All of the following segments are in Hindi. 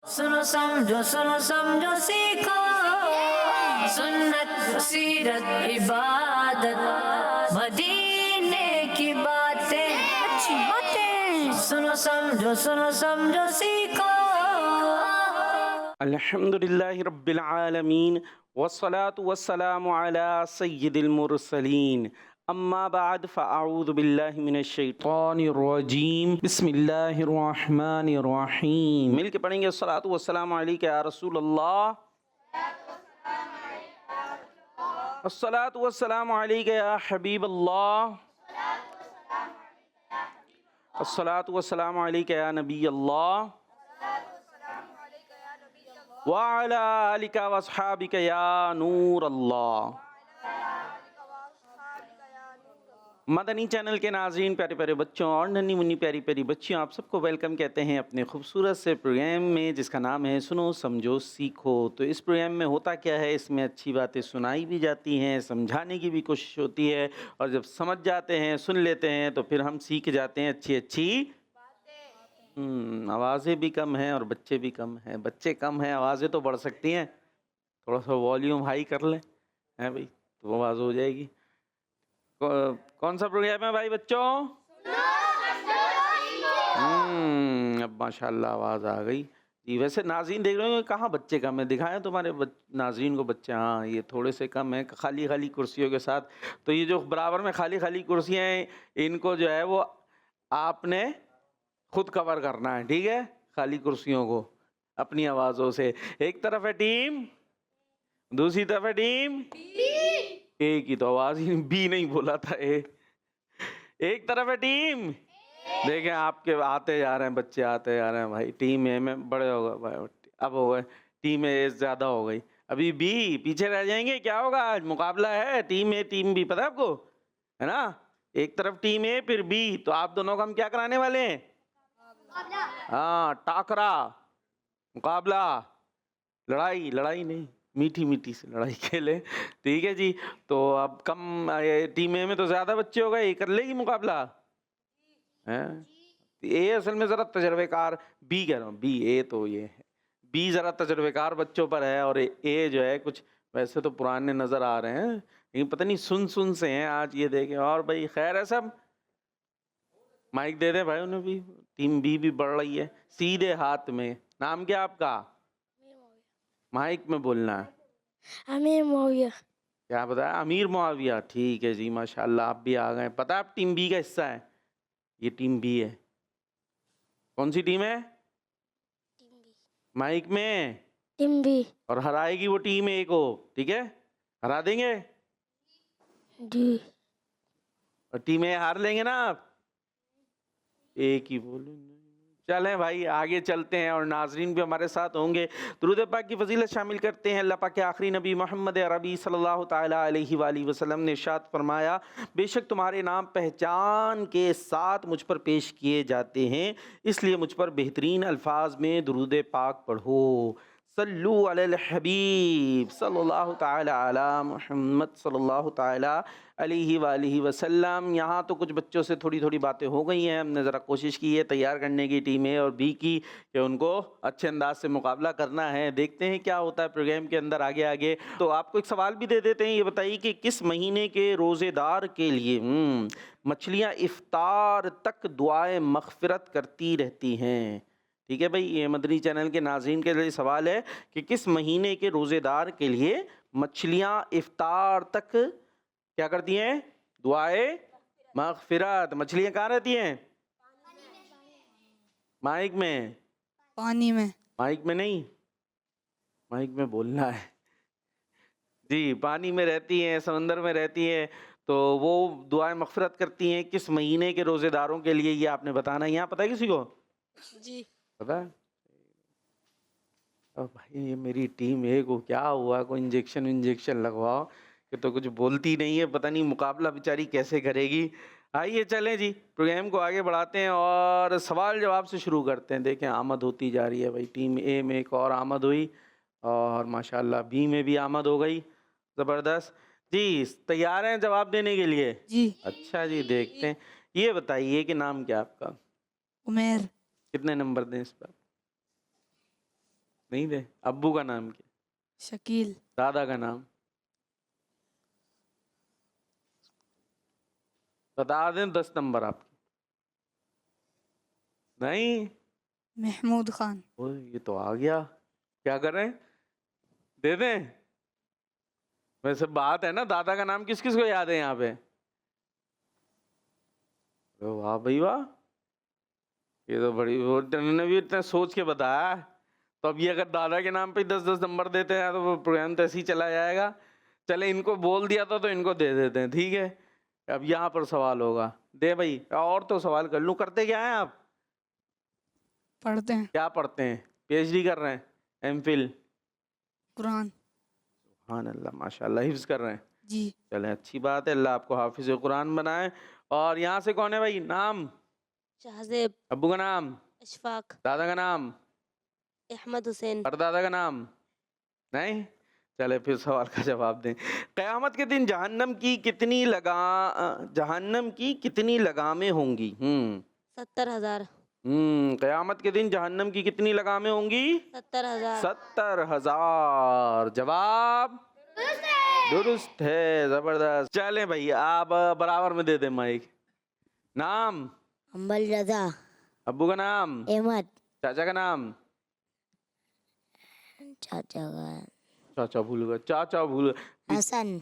सुनो समझो सीखो सुन्नत सीरत इबादत मदीने की बातें अच्छी बातें सुनो समझो सीखो। अल्हम्दुलिल्लाहि रब्बिल आलमीन वस्सलातु वस्सलामु अला सय्यिदिल मुरसलीन अम्मा बाद फ़अऊज़ु बिल्लाहि मिनश शैतानिर रजीम बिस्मिल्लाहिर रहमानिर रहीम। मिल के पढ़ेंगे अस्सलातु वस्सलामु अलैका या रसूल अल्लाह, अस्सलातु वस्सलामु अलैका या हबीब अल्लाह, अस्सलातु वस्सलामु अलैका या नबी अल्लाह व अला आलिका व अस्हाबिका या नूर अल्लाह। मदनी चैनल के नाज़रीन, प्यारे प्यारे बच्चों और नन्ही मुन्नी प्यारी प्यारी बच्चियों, आप सबको वेलकम कहते हैं अपने खूबसूरत से प्रोग्राम में जिसका नाम है सुनो समझो सीखो। तो इस प्रोग्राम में होता क्या है, इसमें अच्छी बातें सुनाई भी जाती हैं, समझाने की भी कोशिश होती है, और जब समझ जाते हैं, सुन लेते हैं, तो फिर हम सीख जाते हैं अच्छी अच्छी आवाज़ें भी कम हैं और बच्चे भी कम हैं। बच्चे कम हैं, आवाज़ें तो बढ़ सकती हैं, थोड़ा सा वॉल्यूम हाई कर लें, हैं भाई, तो आवाज़ हो जाएगी। कौन सा प्रोग्राम है भाई बच्चों? अब माशाल्लाह आवाज़ आ गई जी। वैसे नाज़रीन देख रहे हो कहाँ बच्चे कम है, दिखाएं तुम्हारे नाज़रीन को बच्चे। हाँ, ये थोड़े से कम है, खाली खाली कुर्सियों के साथ। तो ये जो बराबर में खाली खाली कुर्सियाँ हैं, इनको जो है वो आपने खुद कवर करना है, ठीक है? खाली कुर्सियों को अपनी आवाज़ों से। एक तरफ है टीम, दूसरी तरफ है टीम ए की, तो आवाज़ ही बी नहीं बोला था, ए। एक तरफ है टीम, देखें आपके आते जा रहे हैं बच्चे, आते जा रहे हैं भाई। टीम ए में बड़े हो गए भाई, अब हो गए टीम ए ज़्यादा हो गई, अभी बी पीछे रह जाएंगे। क्या होगा आज? मुकाबला है टीम ए टीम बी, पता है आपको, है ना? एक तरफ टीम ए फिर बी, तो आप दोनों का हम क्या कराने वाले हैं? हाँ, टाकरा, मुकाबला, लड़ाई। लड़ाई नहीं, मीठी मीठी से लड़ाई खेले, ठीक है जी। तो अब कम टीम ए में तो ज़्यादा बच्चे हो गए, कर लेगी मुकाबला है? ए असल में ज़रा तजर्बेकार, बी कह रहा हूँ, बी, ए तो ये है, बी ज़रा तजर्बेकार बच्चों पर है, और ए जो है कुछ वैसे तो पुराने नज़र आ रहे हैं, लेकिन पता नहीं सुन से हैं आज ये देखें। और भाई खैर है सब? माइक दे दे भाई उन्हें भी, टीम बी भी बढ़ रही है सीधे हाथ में। नाम क्या आपका? माइक में बोलना है। अमीर मुआविया। क्या बताया? अमीर मुआविया, ठीक है जी, माशाल्लाह आप भी आ गए। पता है आप टीम बी का हिस्सा है? ये टीम बी है। कौन सी टीम है? माइक में। Team B. और हराएगी वो टीम ए को, ठीक है? हरा देंगे? जी। और टीम ए हार लेंगे ना आप? एक ही बोलो। चलें भाई आगे चलते हैं, और नाजरीन भी हमारे साथ होंगे। दुरूद पाक की फजीलत शामिल करते हैं। अल्लाह पाक के आखिरी नबी मोहम्मद अरबी सल्लल्लाहु ताला अलैहि वसल्लम ने इरशाद फरमाया, बेशक तुम्हारे नाम पहचान के साथ मुझ पर पेश किए जाते हैं, इसलिए मुझ पर बेहतरीन अल्फाज में दुरूद पाक पढ़ो। सल्लु अलल हबीब सल्लल्लाहु ताला अला मुहम्मद सल्लल्लाहु ताला अलैहि वसल्लम। यहाँ तो कुछ बच्चों से थोड़ी थोड़ी बातें हो गई हैं, हमने ज़रा कोशिश की है तैयार करने की टीम ए और बी की, कि उनको अच्छे अंदाज से मुकाबला करना है। देखते हैं क्या होता है प्रोग्राम के अंदर आगे आगे। तो आपको एक सवाल भी दे देते हैं, ये बताइए कि किस महीने के रोज़ेदार के लिए मछलियाँ इफ्तार तक दुआए मग़फ़िरत करती रहती हैं? ठीक है भाई, ये मदनी चैनल के नाज़रीन के लिए सवाल है कि किस महीने के रोज़ेदार के लिए मछलियाँ इफ्तार तक क्या करती हैं? दुआए मग़फ़िरत। मछलियाँ कहाँ रहती हैं? माइक में। पानी में। माइक में नहीं, माइक में बोलना है जी। पानी में रहती हैं, समंदर में रहती हैं, तो वो दुआए मग़फ़िरत करती हैं। किस महीने के रोज़ेदारों के लिए, ये आपने बताना है। यहाँ पता है किसी को? जी पता है? अब भाई ये मेरी टीम ए को क्या हुआ, कोई इंजेक्शन लगवाओ, कि तो कुछ बोलती नहीं है, पता नहीं मुकाबला बेचारी कैसे करेगी। आइए चलें जी, प्रोग्राम को आगे बढ़ाते हैं और सवाल जवाब से शुरू करते हैं। देखें आमद होती जा रही है भाई, टीम ए में एक और आमद हुई, और माशाल्लाह बी में भी आमद हो गई, ज़बरदस्त जी। तैयार हैं जवाब देने के लिए? जी। अच्छा जी, देखते हैं। ये बताइए कि नाम क्या आपका? उमेर। कितने नंबर दें इस पर? नहीं थे। अब्बू का नाम क्या? शकील। दादा का नाम बता दें, 10 नंबर आपके। नहीं, महमूद खान। ओ ये तो आ गया। क्या करें, दे दें? वैसे बात है ना, दादा का नाम किस किस को याद है यहाँ पे? अरे वाह भाई वाह, ये तो बड़ी वो उन्होंने भी इतना सोच के बताया। तो अब ये अगर दादा के नाम पे 10-10 नंबर देते हैं तो वो प्रोग्राम तो ऐसे ही चला जाएगा। चले, इनको बोल दिया था तो इनको दे देते हैं, ठीक है। अब यहाँ पर सवाल होगा, दे भाई। और तो सवाल कर लूँ। करते क्या हैं आप? पढ़ते हैं क्या पढ़ते हैं? पीएचडी कर रहे हैं? एमफिल? कुरान। सुभान अल्लाह, माशाल्लाह, हिफ्ज कर रहे हैं। जी। चलें, अच्छी बात है, अल्लाह आपको हाफिज कुरान बनाए। और यहाँ से कौन है भाई? नाम? शाहजेब। अब्बू का नाम? अशफाक। दादा का नाम? अहमद हुसैन। परदादा का नाम? नहीं? चले फिर सवाल का जवाब दें। क़यामत के दिन जहन्नम की कितनी लगामें होंगी? 70,000। क़यामत के दिन जहन्नम की कितनी लगामें होंगी? 70,000। 70,000। जवाब दुरुस्त है, जबरदस्त। चले भाई, आप बराबर में दे दे माइक। नाम? अम्बल रजा। अब्बू का नाम? अहमद। चाचा का नाम? चाचा का चाचा भूल गए, चाचा भूल गए। हसन।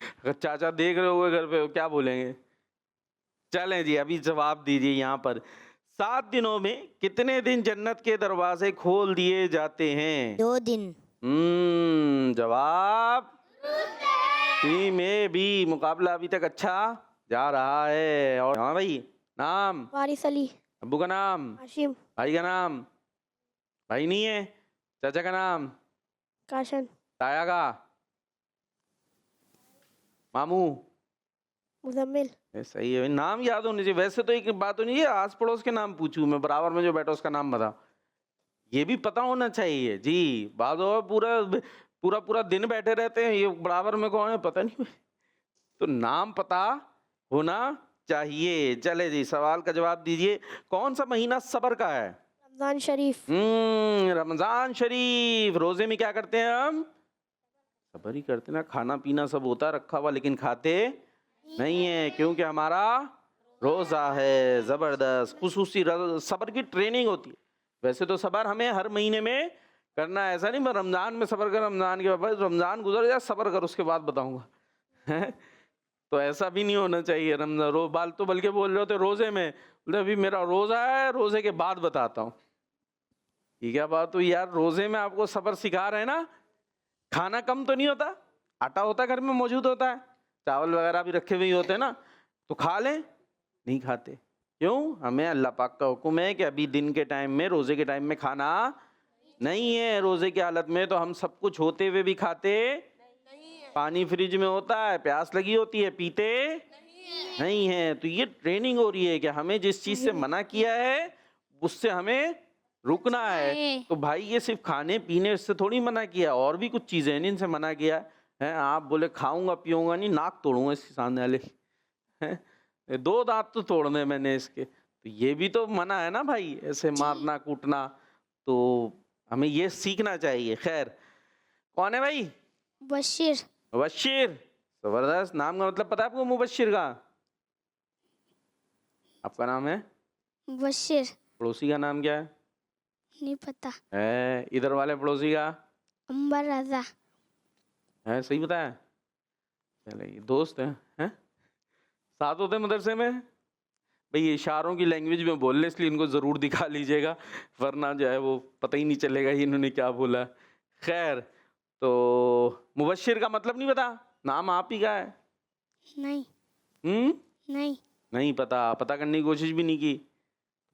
अगर चाचा देख रहे हुए घर पे, क्या बोलेंगे? चलें जी, अभी जवाब दीजिए यहाँ पर। 7 दिनों में कितने दिन जन्नत के दरवाजे खोल दिए जाते हैं? 2 दिन। जवाब टीम ए बी। मुकाबला अभी तक अच्छा जा रहा है। और हाँ भाई, नाम? वारिस अली। अब्बू का नाम? हाशिम। भाई का नाम? भाई नहीं है। चाचा का नाम? काशन। ताया का? मामू? मुजम्मिल। सही है भाई, नाम याद होने चाहिए। वैसे तो एक बात होनी चाहिए, आस पड़ोस के नाम पूछूं मैं, बराबर में जो बैठा उसका नाम बता, ये भी पता होना चाहिए जी। बाद पूरा पूरा पूरा दिन बैठे रहते हैं, ये बराबर में कौन है पता नहीं। तो नाम पता होना चाहिए। चले जी, सवाल का जवाब दीजिए। कौन सा महीना सबर का है? रमजान शरीफ। रमजान शरीफ। रोजे में क्या करते हैं हम? सबर ही करते ना, खाना पीना सब होता है रखा हुआ, लेकिन खाते नहीं है, क्योंकि हमारा रोजा है। जबरदस्त, खुसूसी सबर की ट्रेनिंग होती है। वैसे तो सबर हमें हर महीने में करना है, ऐसा नहीं मैं रमजान में सबर कर, रमजान के बाद रमजान गुजर जाए सबर कर उसके बाद बताऊंगा। तो ऐसा भी नहीं होना चाहिए। रमजान तो बल्कि बोल रहे होते रोजे में, बोले अभी मेरा रोजा है, रोजे के बाद बताता हूँ। ये क्या बात हुई यार, रोजे में आपको सबर सिखा रहे हैं ना। खाना कम तो नहीं होता, आटा होता है घर में मौजूद होता है, चावल वगैरह भी रखे हुए होते हैं ना, तो खा लें। नहीं खाते, क्यों? हमें अल्लाह पाक का हुक्म है कि अभी दिन के टाइम में, रोजे के टाइम में खाना नहीं है। रोजे की हालत में तो हम सब कुछ होते हुए भी खाते पानी फ्रिज में होता है, प्यास लगी होती है, पीते नहीं है। तो ये ट्रेनिंग हो रही है कि हमें जिस चीज से मना किया है उससे हमें रुकना है। तो भाई ये सिर्फ खाने पीने से थोड़ी मना किया, और भी कुछ चीजें हैं इनसे मना किया है। आप बोले खाऊंगा पीऊंगा नहीं, नाक तोड़ूंगा इसके सामने वाले हैं, 2 दांत तो तोड़ने मैंने इसके। तो ये भी तो मना है ना भाई, ऐसे मारना कूटना। तो हमें ये सीखना चाहिए। खैर, कौन है भाई? बशीर। मुबश्शिर। जबरदस्त। नाम का मतलब पता है आपको मुबश्शिर का? आपका नाम है बशीर। पड़ोसी का नाम क्या है? नहीं पता। है इधर वाले पड़ोसी का? अम्बर रजा। है, सही बताया। चले, ये दोस्त हैं? साथ होते हैं मदरसे में भाई। ये इशारों की लैंग्वेज में बोल रहे, इसलिए इनको ज़रूर दिखा लीजिएगा, वरना जो है वो पता ही नहीं चलेगा इन्होंने क्या बोला। खैर, तो मुबश्शिर का मतलब नहीं पता? नाम आप ही का है? नहीं। नहीं। नहीं पता, पता करने की कोशिश भी नहीं की।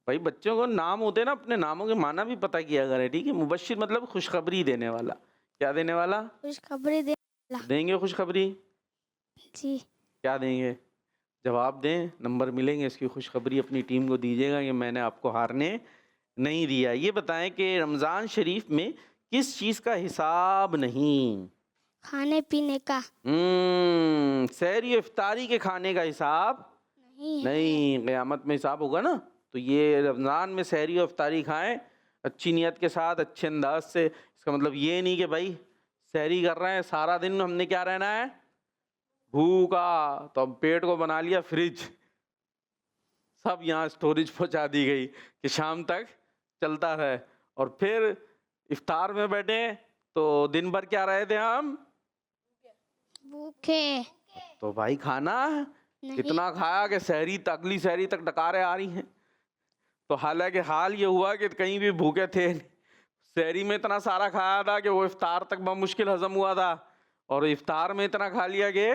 भाई बच्चों को नाम होते हैं ना, अपने नामों के माना भी पता किया करें, ठीक है। मुबश्शिर मतलब खुशखबरी देने वाला। क्या देने वाला? खुशखबरी दे। देंगे खुशखबरी? जी। क्या देंगे? जवाब दें, नंबर मिलेंगे। इसकी खुशखबरी अपनी टीम को दीजिएगा कि मैंने आपको हारने नहीं दिया। ये बताएं कि रमज़ान शरीफ में किस चीज़ का हिसाब नहीं? खाने पीने का। सहरी इफ्तारी के खाने का हिसाब नहीं। नहीं। क़यामत में हिसाब होगा ना, तो ये रमज़ान में सहरी और इफ्तारी खाएं, अच्छी नीयत के साथ, अच्छे अंदाज से। इसका मतलब ये नहीं कि भाई सहरी कर रहे हैं, सारा दिन हमने क्या रहना है, भूखा, तो अब पेट को बना लिया फ्रिज, सब यहाँ स्टोरेज पहुँचा दी गई कि शाम तक चलता रहे। और फिर इफ्तार में बैठे तो दिन भर क्या रहे थे हम, भूखे तो भाई खाना नहीं। इतना खाया कि सहरी तक, अगली सहरी तक डकारें आ रही हैं। तो हालांकि हाल ये हुआ कि कहीं भी भूखे थे नहीं। सहरी में इतना सारा खाया था कि वो इफ्तार तक मुश्किल हजम हुआ था, और इफ्तार में इतना खा लिया कि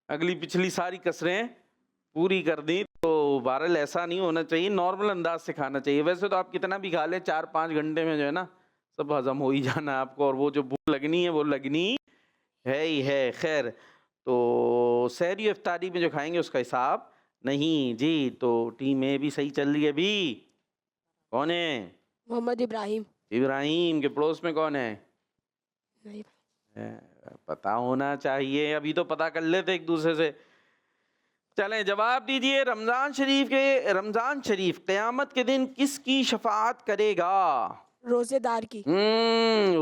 अगली पिछली सारी कसरें पूरी कर दी। तो बहरहाल ऐसा नहीं होना चाहिए, नॉर्मल अंदाज से खाना चाहिए। वैसे तो आप कितना भी खा लें, 4-5 घंटे में जो है ना सब हजम हो ही जाना है आपको, और वो जो भूख लगनी है वो लगनी है ही है। खैर, तो सहरी इफ्तारी में जो खाएंगे उसका हिसाब नहीं जी। तो टीम ए भी सही चल रही है। भी कौन है, मोहम्मद इब्राहिम। इब्राहिम के पड़ोस में कौन है, नहीं पता होना चाहिए, अभी तो पता कर लेते एक दूसरे से। चलें जवाब दीजिए। रमजान शरीफ क़यामत के दिन किसकी शफाअत करेगा? रोजेदार की।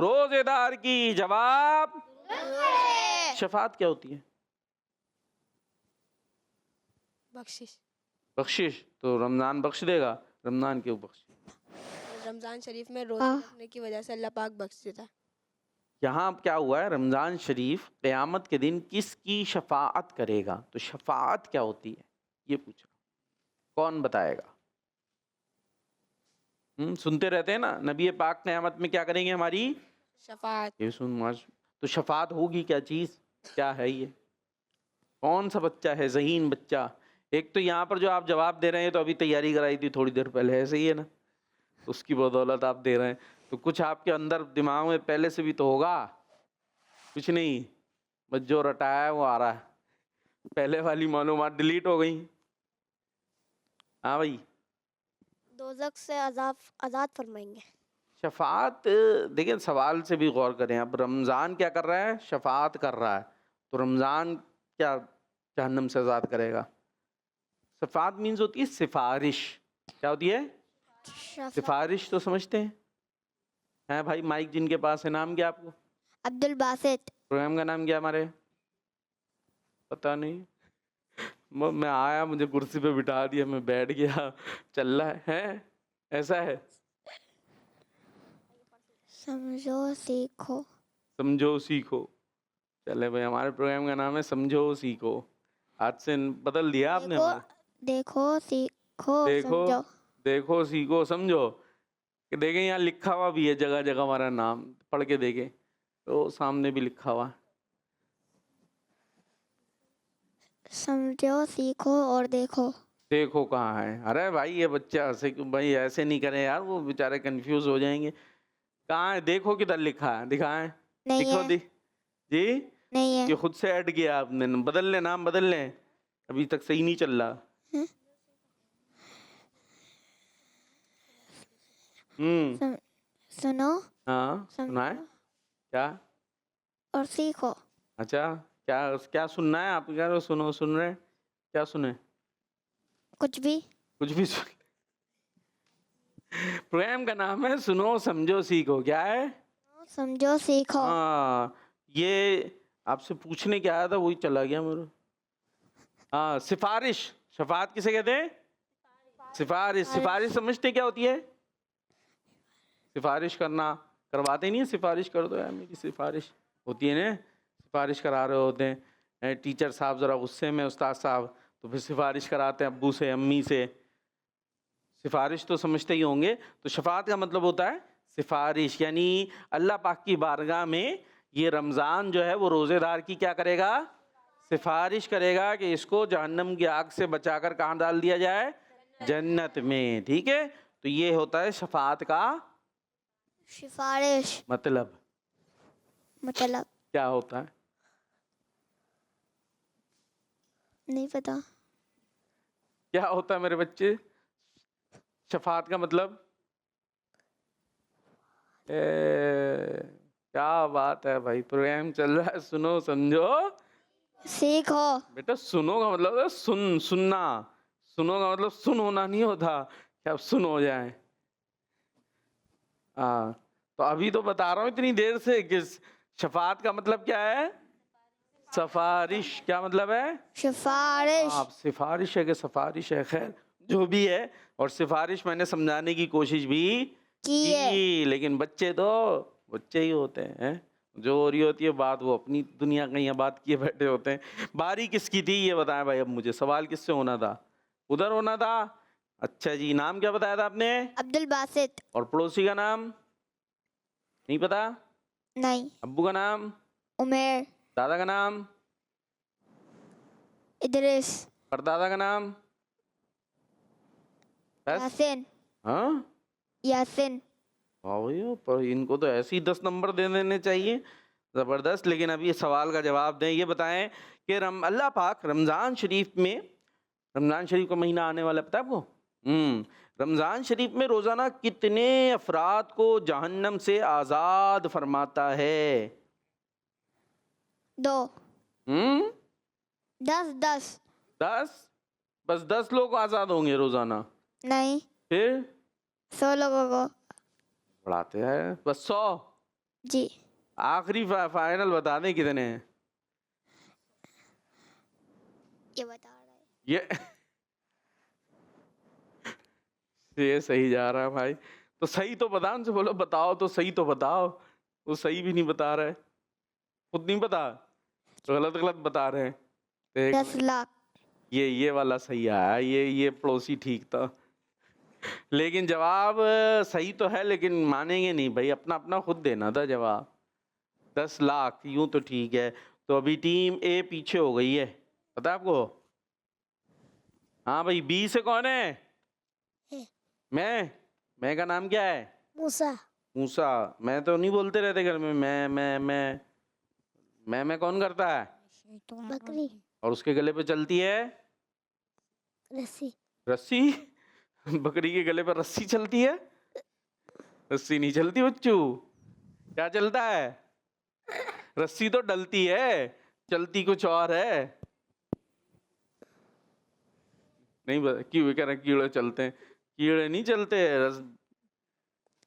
रोजेदार की। जवाब शफाअत क्या होती है? बख्शिश। बख्शिश। तो रमजान बख्श देगा? रमजान क्यों बख्श? रमजान शरीफ में रोजे रखने की वजह से अल्लाह पाक बख्श देता है। यहाँ अब क्या हुआ है, रमज़ान शरीफ क़यामत के दिन किसकी शफाअत करेगा? तो शफाअत क्या होती है ये पूछा, कौन बताएगा? सुनते रहते हैं ना, नबी पाक क़यामत में क्या करेंगे हमारी शफाअत। ये सुन आज। तो शफाअत होगी क्या चीज़, क्या है ये? कौन सा बच्चा है, ज़हीन बच्चा? एक तो यहाँ पर जो आप जवाब दे रहे हैं तो अभी तैयारी कराई थी थोड़ी देर पहले, ऐसे ही है ना, उसकी बदौलत आप दे रहे हैं। तो कुछ आपके अंदर दिमाग में पहले से भी तो होगा। कुछ नहीं, बस जो रटाया है वो आ रहा है, पहले वाली मालूमात डिलीट हो गई। हाँ भाई, दोज़ख से आज़ाद फरमाएंगे। शफाअत, देखिए सवाल से भी गौर करें। अब रमज़ान क्या कर रहा है, शफाअत कर रहा है, तो रमज़ान क्या जहन्नम से आज़ाद करेगा? शफाअत मीन्स होती है सिफारिश। क्या होती है? सिफारिश। तो समझते हैं भाई? माइक जिनके पास है, नाम क्या आपको? अब्दुल बासित। प्रोग्राम का नाम क्या हमारे? पता नहीं, मैं आया, मुझे कुर्सी पे बिठा दिया, मैं बैठ गया, चल रहा है ऐसा है। समझो सीखो। समझो सीखो। चले भाई, हमारे प्रोग्राम का नाम है समझो सीखो। आज से बदल दिया आपने। देखो सीखो देखो, समझो। देखो सीखो समझो। कि देखें यहाँ लिखा हुआ भी है जगह जगह हमारा नाम, पढ़ के देखें तो सामने भी लिखा हुआ है। समझो सीखो और देखो। देखो कहाँ है? अरे भाई ये बच्चा ऐसे भाई ऐसे नहीं करें यार, वो बेचारे कंफ्यूज हो जाएंगे। कहाँ है? देखो किधर लिखा है, दिखाएं। नहीं दिखो है। जी नहीं है। ये खुद से ऐड किया आपने, बदल ले, नाम बदल ले, अभी तक सही नहीं चल रहा। सुनो। हाँ सुनाए क्या? और सीखो। अच्छा, क्या क्या सुनना है? आप कह रहे हो सुनो, सुन रहे हैं? क्या सुने? कुछ भी। कुछ भी सुन। प्रोग्राम का नाम है सुनो समझो सीखो। क्या है? समझो सीखो। हाँ, ये आपसे पूछने क्या आया था वही चला गया मेरा। हाँ, सिफारिश। शफाअत किसे कहते हैं? सिफारिश। सिफारिश समझते क्या होती है? सिफारिश करना, करवाते नहीं है? सिफारिश कर दो यार मेरी, सिफारिश होती है ना, सिफारिश करा रहे होते हैं। टीचर साहब ज़रा गुस्से में, उस्ताद साहब, तो फिर सिफारिश कराते हैं अब्बू से, अम्मी से। सिफारिश तो समझते ही होंगे। तो शफाअत का मतलब होता है सिफारिश, यानी अल्लाह पाक की बारगाह में ये रमज़ान जो है वो रोज़ेदार की क्या करेगा? सिफारिश करेगा कि इसको जहन्नम की आग से बचाकर कहाँ डाल दिया जाए? जन्नत में। ठीक है, तो ये होता है शफाअत का सिफारिश। मतलब क्या होता है? नहीं पता। क्या होता है मेरे बच्चे शफाअत का मतलब? क्या बात है भाई, प्रोग्राम चल रहा है सुनो समझो सीखो। बेटा। सुनो का मतलब है सुनना। सुनो का मतलब सुन होना नहीं होता कि आप सुन हो जाए। हाँ, तो अभी तो बता रहा हूँ इतनी देर से कि शफात का मतलब क्या है? सिफारिश। क्या मतलब है? सिफारिश। आप सिफारिश है कि सिफारिश है, खैर जो भी है। और सिफारिश मैंने समझाने की कोशिश भी की है। की, लेकिन बच्चे तो बच्चे ही होते हैं। जो हो रही होती है बात, वो अपनी दुनिया का यहाँ बात किए बैठे होते हैं। बारी किसकी थी ये बताएं भाई। अब मुझे सवाल किससे होना था? उधर होना था। अच्छा जी, नाम क्या बताया था आपने? अब्दुल बासित। और पड़ोसी का नाम नहीं पता? नहीं। अब्बू का नाम? उमेर। दादा का नाम? इदरिस। परदादा का नाम? बस? यासिन। हाँ, यासिन। वाह भैया, पर इनको तो ऐसे ही 10 नंबर दे देने चाहिए। ज़बरदस्त। लेकिन अब ये सवाल का जवाब दें। ये बताएं कि अल्लाह पाक रमज़ान शरीफ में, रमज़ान शरीफ का महीना आने वाला है, पता है आपको? रमज़ान शरीफ में रोज़ाना कितने अफराद को जहन्नम से आज़ाद फरमाता है? 2। 10? 10। 10? बस 10 लोग आज़ाद होंगे रोज़ाना? नहीं, फिर 100 लोगों को। बढ़ाते हैं बस 100। जी। आखिरी फाइनल बता दें कितने हैं? ये बता रहा है। ये सही जा रहा है भाई। तो सही तो बता, उनसे बोलो बताओ तो सही, तो बताओ। वो सही भी नहीं बता रहे, खुद नहीं पता, तो गलत गलत बता रहे हैं। तो 10 लाख। ये वाला सही आया, ये पड़ोसी ठीक था। लेकिन जवाब सही तो है, लेकिन मानेंगे नहीं भाई, अपना अपना खुद देना था जवाब। 10 लाख यूं तो ठीक है। तो अभी टीम ए पीछे हो गई है, पता है आपको? हाँ भाई, बी से कौन है? मैं का नाम क्या है? मूसा। मूसा। मैं तो नहीं बोलते रहते घर में, मैं कौन करता है? बकरी। और उसके गले पे चलती है रस्सी। रस्सी। बकरी के गले पर रस्सी चलती है? रस्सी नहीं चलती बच्चू। क्या चलता है? रस्सी तो डलती है, चलती कुछ और है। नहीं क्यों कह रहे कीड़े चलते हैं? कीड़े नहीं चलते।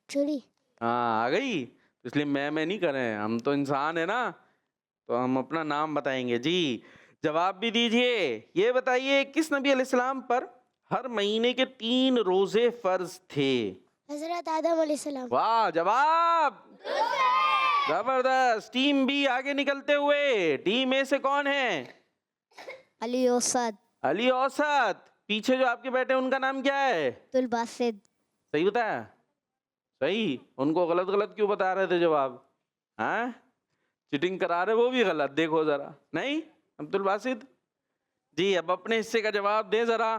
चूड़ी। हाँ, आ गई। इसलिए मैं नहीं करें, हम तो इंसान है ना, तो हम अपना नाम बताएंगे जी। जवाब भी दीजिए। ये बताइए किस नबी अलैहिस्सलाम पर हर महीने के 3 रोजे फर्ज थे? हजरत आदम अलैहिस्सलाम। वाह, जवाब जबरदस्त। टीम बी आगे निकलते हुए। टीम ए से कौन है? अली औसत। अली औसत। पीछे जो आपके बैठे हैं उनका नाम क्या है? अब्दुल बासित। सही बताया? सही। उनको गलत गलत क्यों बता रहे थे जवाब? हाँ, चीटिंग करा रहे, वो भी गलत। देखो जरा। नहीं, अब्दुल बासित जी, अब अपने हिस्से का जवाब दे जरा।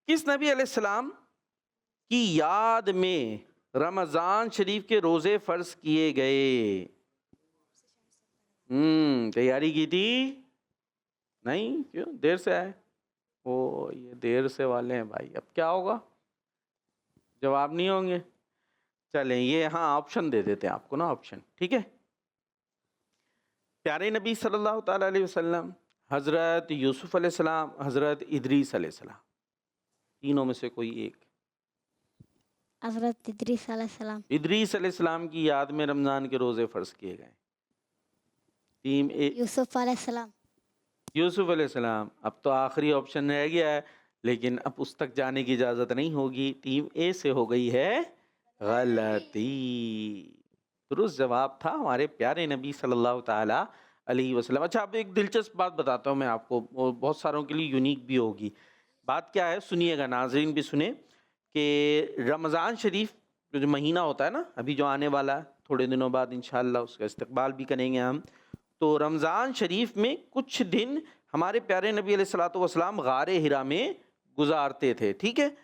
किस नबी अलैहिस्सलाम की याद में रमजान शरीफ के रोजे फर्ज किए गए? तैयारी की थी? नहीं, क्यों देर से आए? ओ, ये देर से वाले हैं भाई। अब क्या होगा, जवाब नहीं होंगे। चलें, ये हाँ ऑप्शन दे देते हैं आपको ना, ऑप्शन ठीक है। प्यारे नबी सल्लल्लाहु ताला अलैहि वसल्लम, हज़रत यूसुफ अलैहिस्सलाम, हज़रत इदरीस अलैहिस्सलाम, तीनों में से कोई एक। हजरत इदरीस अलैहिस्सलाम। इदरीस अलैहिस्सलाम की याद में रमज़ान के रोज़े फ़र्ज किए गए। टीम ए यूसुफ अलैहिस्सलाम। यूसुफ अलैहिस्सलाम। अब तो आखिरी ऑप्शन रह गया है, लेकिन अब उस तक जाने की इजाज़त नहीं होगी। टीम ए से हो गई है गलती। दुरुस्त जवाब था हमारे प्यारे नबी सल्लल्लाहु ताला अलैहि वसल्लम। अच्छा, अब एक दिलचस्प बात बताता हूँ मैं आपको, वो बहुत सारों के लिए यूनिक भी होगी। बात क्या है, सुनिएगा, नाज़रीन भी सुने कि रमज़ान शरीफ जो महीना होता है ना, अभी जो आने वाला है थोड़े दिनों बाद इंशाअल्लाह, उसका इस्तकबाल भी करेंगे हम। तो रमज़ान शरीफ में कुछ दिन हमारे प्यारे नबी अलैहिस्सलातु वस्सलाम गारे हिरा में गुजारते थे, ठीक है।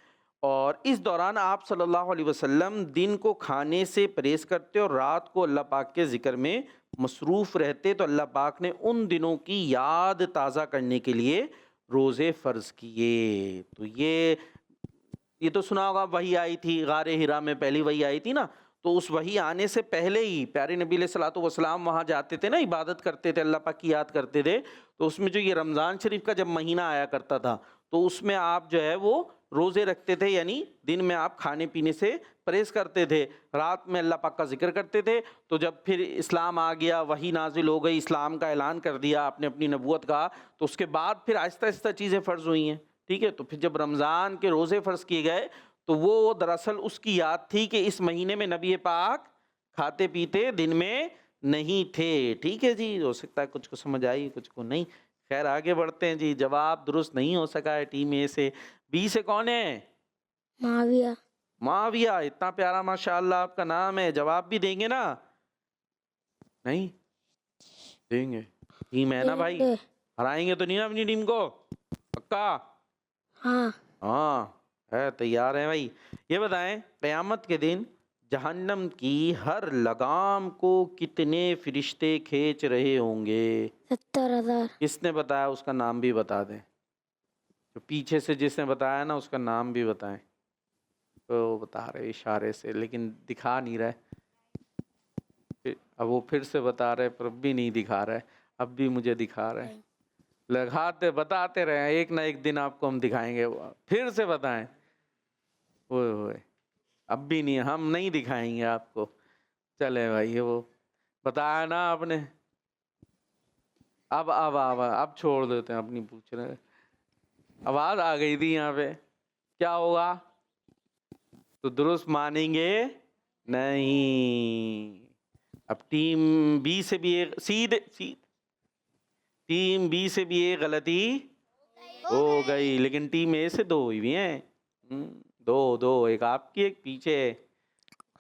और इस दौरान आप सल्लल्लाहु अलैहि वसल्लम दिन को खाने से परहेज करते और रात को अल्लाह पाक के ज़िक्र में मसरूफ़ रहते। तो अल्लाह पाक ने उन दिनों की याद ताज़ा करने के लिए रोज़े फ़र्ज़ किए। तो ये तो सुना होगा, वही आई थी गारे हिरा में, पहली वही आई थी ना। तो उस वही आने से पहले ही प्यारे नबी अलैहिस्सलातु वस्सलाम वहाँ जाते थे ना, इबादत करते थे, अल्लाह पाक की याद करते थे। तो उसमें जो ये रमज़ान शरीफ का जब महीना आया करता था, तो उसमें आप जो है वो रोज़े रखते थे, यानी दिन में आप खाने पीने से परहेज़ करते थे, रात में अल्लाह पाक का जिक्र करते थे। तो जब फिर इस्लाम आ गया, वही नाजिल हो गई, इस्लाम का ऐलान कर दिया आपने अपनी नबूवत का, तो उसके बाद फिर आहिस्ता आहिस्ता चीज़ें फ़र्ज़ हुई हैं। ठीक है, तो फिर जब रमज़ान के रोज़े फ़र्ज़ किए गए तो वो दरअसल उसकी याद थी कि इस महीने में नबी पाक खाते पीते दिन में नहीं थे। ठीक है जी, हो सकता है कुछ को समझ आई, कुछ को नहीं। खैर आगे बढ़ते हैं जी। जवाब दुरुस्त नहीं हो सका है टीम ए से। बी से कौन है? माविया। माविया। इतना प्यारा माशाअल्लाह आपका नाम है, जवाब भी देंगे ना? नहीं देंगे? टीम है ना भाई, हराएंगे तो नहीं ना अपनी टीम को? पक्का? हाँ। हाँ है, तैयार है भाई। ये बताएं, क़यामत के दिन जहन्नम की हर लगाम को कितने फरिश्ते खींच रहे होंगे? 70,000। किसने बताया उसका नाम भी बता दें। जो पीछे से जिसने बताया ना उसका नाम भी बताएं। तो बता रहे इशारे से, लेकिन दिखा नहीं रहे। अब वो फिर से बता रहे पर अब भी नहीं दिखा रहे। अब भी मुझे दिखा रहे। लगाते बताते रहे, एक ना एक दिन आपको हम दिखाएंगे। फिर से बताएं। ओए अब भी नहीं, हम नहीं दिखाएंगे आपको। चले भाई, वो बताया ना आपने। अब छोड़ देते हैं, अपनी पूछ रहे। आवाज आ गई थी यहाँ पे, क्या होगा? तो दुरुस्त मानेंगे नहीं। अब टीम बी से भी एक टीम बी से भी एक गलती हो गई, लेकिन टीम ए से दो हुई भी हैं। दो, एक आपकी एक पीछे।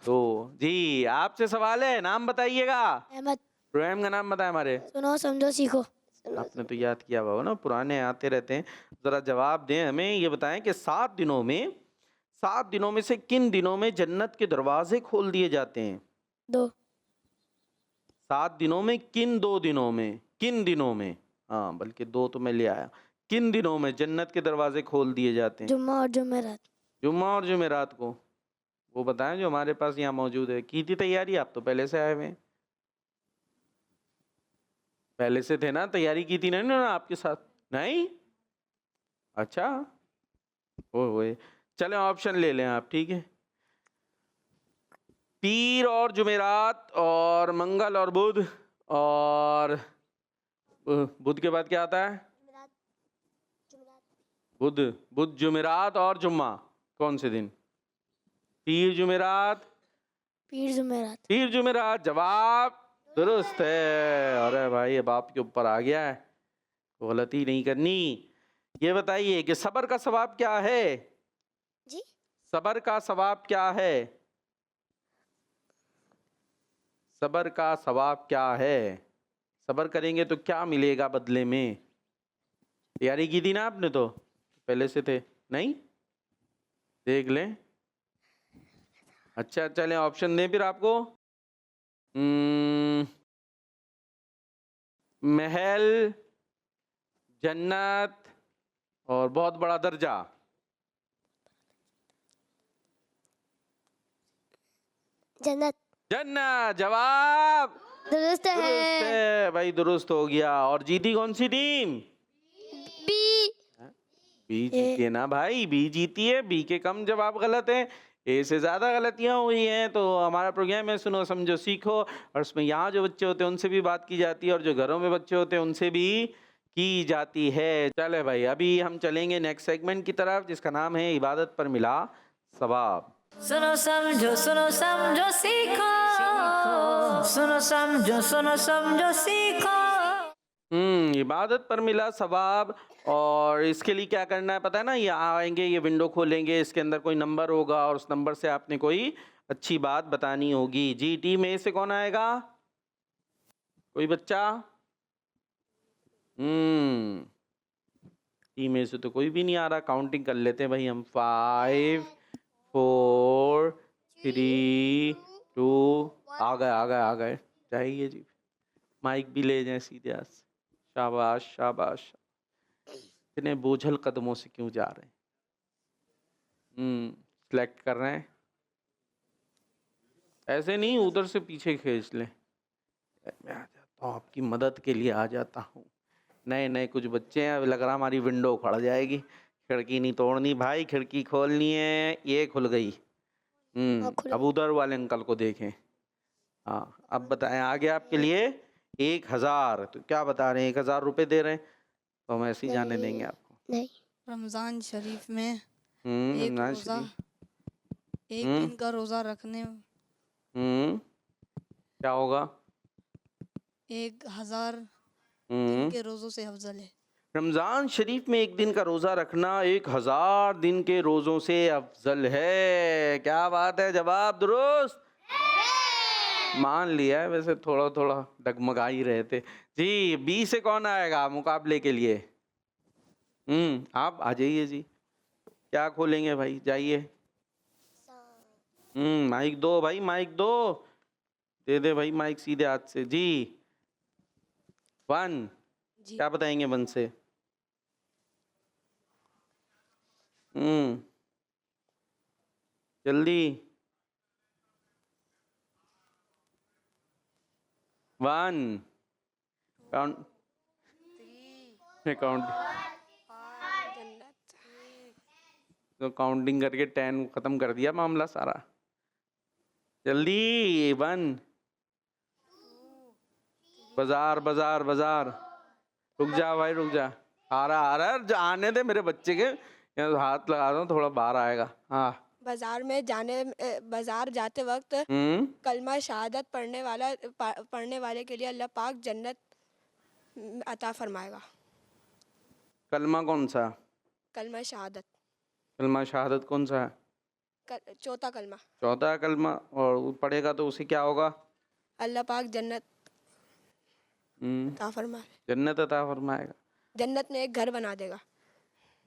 तो जी आपसे सवाल है, नाम बताइएगा। अहमद। प्रोग्राम का नाम बताए हमारे। सुनो समझो सीखो। आपने तो याद किया हुआ ना, पुराने आते रहते हैं। जरा जवाब दें हमें। ये बताएं कि 7 दिनों में से किन दिनों में जन्नत के दरवाजे खोल दिए जाते हैं? 2। 7 दिनों में किन 2 दिनों में? किन दिनों में? हाँ बल्कि 2 तो मैं ले आया। किन दिनों में जन्नत के दरवाजे खोल दिए जाते हैं? जुम्मा और जुमेरात। जुम्मा और जुमेरात को। वो बताएं जो हमारे पास यहाँ मौजूद है। की थी तैयारी? आप तो पहले से आए हुए हैं। पहले से थे ना, तैयारी की थी ना आपके साथ? नहीं? अच्छा ओए चलें ऑप्शन ले लें आप। ठीक है, पीर और जुमेरात और मंगल और बुध, और बुध के बाद क्या आता है? बुध जुमेरात और जुम्मा। कौन से दिन? पीर जुमेरात। पीर जुमेरात जवाब दुरुस्त है। अरे भाई अब आपके ऊपर आ गया है, गलती नहीं करनी। ये बताइए कि सबर का सवाब क्या है? जी? सबर का सवाब क्या है? सबर का सवाब क्या है? सबर करेंगे तो क्या मिलेगा बदले में? तैयारी की थी ना आपने? तो पहले से थे नहीं? देख लें। अच्छा चलें ऑप्शन दें फिर आपको। महल, जन्नत और बहुत बड़ा दर्जा। जन्नत। जन्नत जवाब दुरुस्त दुरुस्त है भाई, दुरुस्त हो गया। और जीती कौन सी टीम? बी जीती है ना भाई, बी जीती है। बी के कम जवाब गलत हैं, ए से ज़्यादा गलतियाँ हुई हैं। तो हमारा प्रोग्राम है सुनो समझो सीखो, और उसमें यहाँ जो बच्चे होते हैं उनसे भी बात की जाती है, और जो घरों में बच्चे होते हैं उनसे भी की जाती है। चले भाई, अभी हम चलेंगे नेक्स्ट सेगमेंट की तरफ, जिसका नाम है इबादत पर मिला सवाब। सुनो समझो सीखो, सुनो समझो सीखो। इबादत पर मिला सवाब। और इसके लिए क्या करना है पता है ना? ये आएंगे, ये विंडो खोलेंगे, इसके अंदर कोई नंबर होगा, और उस नंबर से आपने कोई अच्छी बात बतानी होगी। जी टीम ए से कौन आएगा? कोई बच्चा? टीम ए से तो कोई भी नहीं आ रहा। काउंटिंग कर लेते हैं भाई हम। 5 4 3 2 आ गए चाहिए जी। माइक भी ले जाए सीधे हाथ से। शाबाश। इतने बोझल कदमों से क्यों जा रहे हैं? सिलेक्ट कर रहे हैं, ऐसे नहीं, उधर से पीछे खींच लें। मैं आ जाता हूँ, आपकी मदद के लिए आ जाता हूँ। नए कुछ बच्चे हैं, लग रहा हमारी विंडो उखड़ जाएगी। खिड़की नहीं तोड़नी भाई, खिड़की खोलनी है। ये खुल गई। हाँ, खुल अब उधर वाले अंकल को देखें। हाँ, अब बताएं आगे आपके लिए 1000। तो क्या बता रहे हैं, 1000 रुपये दे रहे हैं, तो हम ऐसे ही जाने देंगे आपको। नहीं, रमज़ान शरीफ में एक रमजान रोज़ा, शरीफ। एक हम्म। दिन का रोज़ा रखने क्या होगा? 1000 हम्म। दिन के रोज़ों से अफजल है। रमज़ान शरीफ में एक दिन का रोज़ा रखना 1000 दिन के रोज़ों से अफजल है। क्या बात है, जवाब दुरुस्त मान लिया है। वैसे थोड़ा थोड़ा डगमगा ही रहे थे जी। बी से कौन आएगा मुकाबले के लिए? आप आ जाइए जी। क्या खोलेंगे भाई, जाइए। माइक दो भाई, माइक दो, दे दे भाई माइक सीधे हाथ से जी। 1 जी। क्या बताएंगे 1 से? जल्दी। 1 काउंट काउंट जन्नत। तो काउंटिंग करके 10 खत्म कर दिया मामला सारा। जल्दी 1। बाजार बाजार बाजार। रुक जा भाई, रुक जा। आ रहा आने दे मेरे बच्चे के। यहाँ हाथ लगा दो, थोड़ा बाहर आएगा। हाँ। बाजार जाते वक्त कलमा शहादत पढ़ने वाले के लिए अल्लाह पाक जन्नत अता फरमाएगा। कलमा कौन सा? कलमा शहादत। कलमा शहादत कौन सा है? चौथा कलमा। चौथा कलमा। और वो पढ़ेगा तो उसे क्या होगा? अल्लाह पाक जन्नत अता फरमाए। जन्नत अता फरमाएगा। जन्नत में एक घर बना देगा।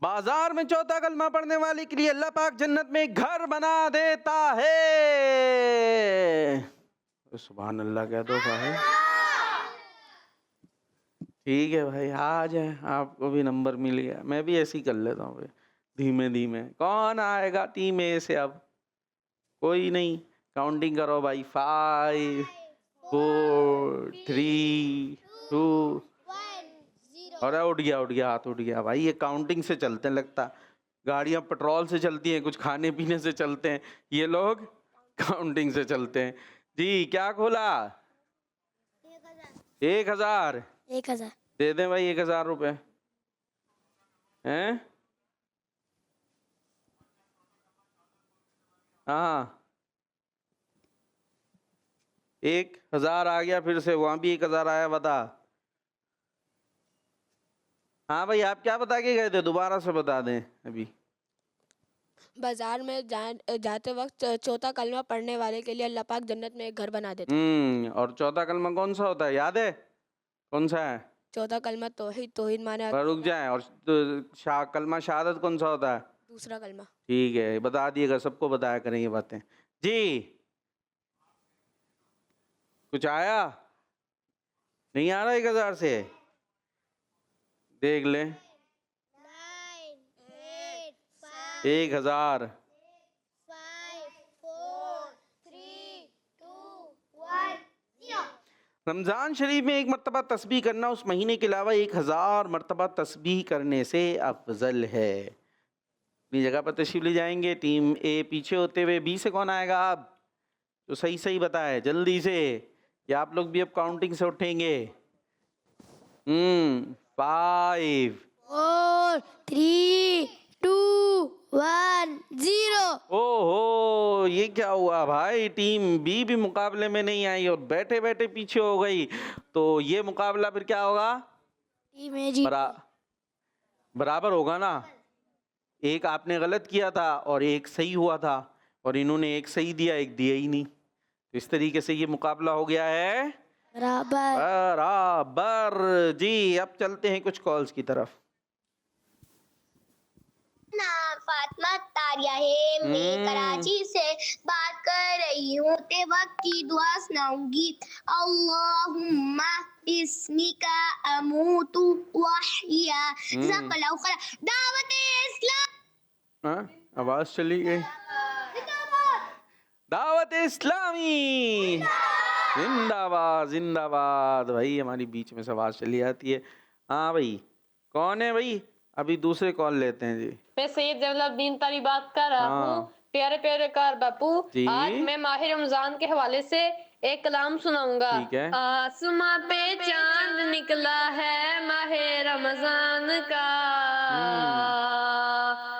बाजार में चौथा कलमा पढ़ने वाले के लिए अल्लाह पाक जन्नत में एक घर बना देता है। सुभान अल्लाह कह दो भाई। ठीक है भाई, आ जाए, आपको भी नंबर मिल गया। मैं भी ऐसे ही कर लेता हूँ धीमे धीमे। कौन आएगा टीम ए से? अब कोई नहीं। काउंटिंग करो भाई। 5 4 3 2। अरे उठ गया हाथ उठ गया भाई। ये काउंटिंग से चलते हैं लगता। गाड़ियां पेट्रोल से चलती हैं, कुछ खाने पीने से चलते हैं, ये लोग काउंटिंग से चलते हैं जी। क्या खोला? 1000। 1000 दे दें भाई 1000 रुपये हैं। हाँ, 1000 आ गया फिर से। वहां भी 1000 आया। बता। हाँ भाई, आप क्या बता के गए थे, दोबारा से बता दें अभी। बाजार में जाते वक्त चौथा कलमा पढ़ने वाले के लिए अल्लाह पाक जन्नत में एक घर बना देता। और चौथा कलमा कौन सा होता है, याद है? कौन सा है? चौथा कलमा तौहीद माने। रुक जाए। और कलमा शहादत कौन सा होता है? दूसरा कलमा। ठीक है, बता दिएगा, सबको बताया करें ये बातें जी। कुछ आया? नहीं आ रहा 1000 से? देख ले। 1000। रमज़ान शरीफ में एक मरतबा तस्बीह करना उस महीने के अलावा 1000 मरतबा तस्बीह करने से अफजल है। अपनी जगह पर तशरीफ ले जाएंगे। टीम ए पीछे होते हुए। बी से कौन आएगा अब? तो सही सही बताए जल्दी से, या आप लोग भी अब काउंटिंग से उठेंगे। 5 4 3 2 1 0। ओहो, ये क्या हुआ भाई? टीम बी भी मुकाबले में नहीं आई और बैठे बैठे पीछे हो गई। तो ये मुकाबला फिर क्या होगा? टीम ए जी बराबर होगा ना। एक आपने गलत किया था और एक सही हुआ था, और इन्होंने एक सही दिया, एक दिया ही नहीं। तो इस तरीके से ये मुकाबला हो गया है बराबर जी। अब चलते हैं कुछ कॉल्स की तरफ। नाम फातिमा तारिया है, मैं कराची से बात कर रही हूँ। ते वक्त की दुआ सुनाऊंगी। अल्लाहुम्मा बिस्मिका अमूतु वहिया। जज़ाकल्लाहु खैर। दावत इस्लाम। आवाज चली गई। दावत इस्लामी जिंदाबाद जिंदाबाद। भाई हमारी बीच में से आवाज चली आती है। हाँ भाई, कौन है भाई? अभी दूसरे कॉल लेते हैं जी। मैं सैयद जलालुद्दीन तारी बात कर रहा हाँ। हूँ। प्यारे प्यारे कार बापू, जी। आज मैं माह रमजान के हवाले से एक कलाम सुनाऊंगा। ठीक है। आसमां पे चांद निकला है माह रमजान का,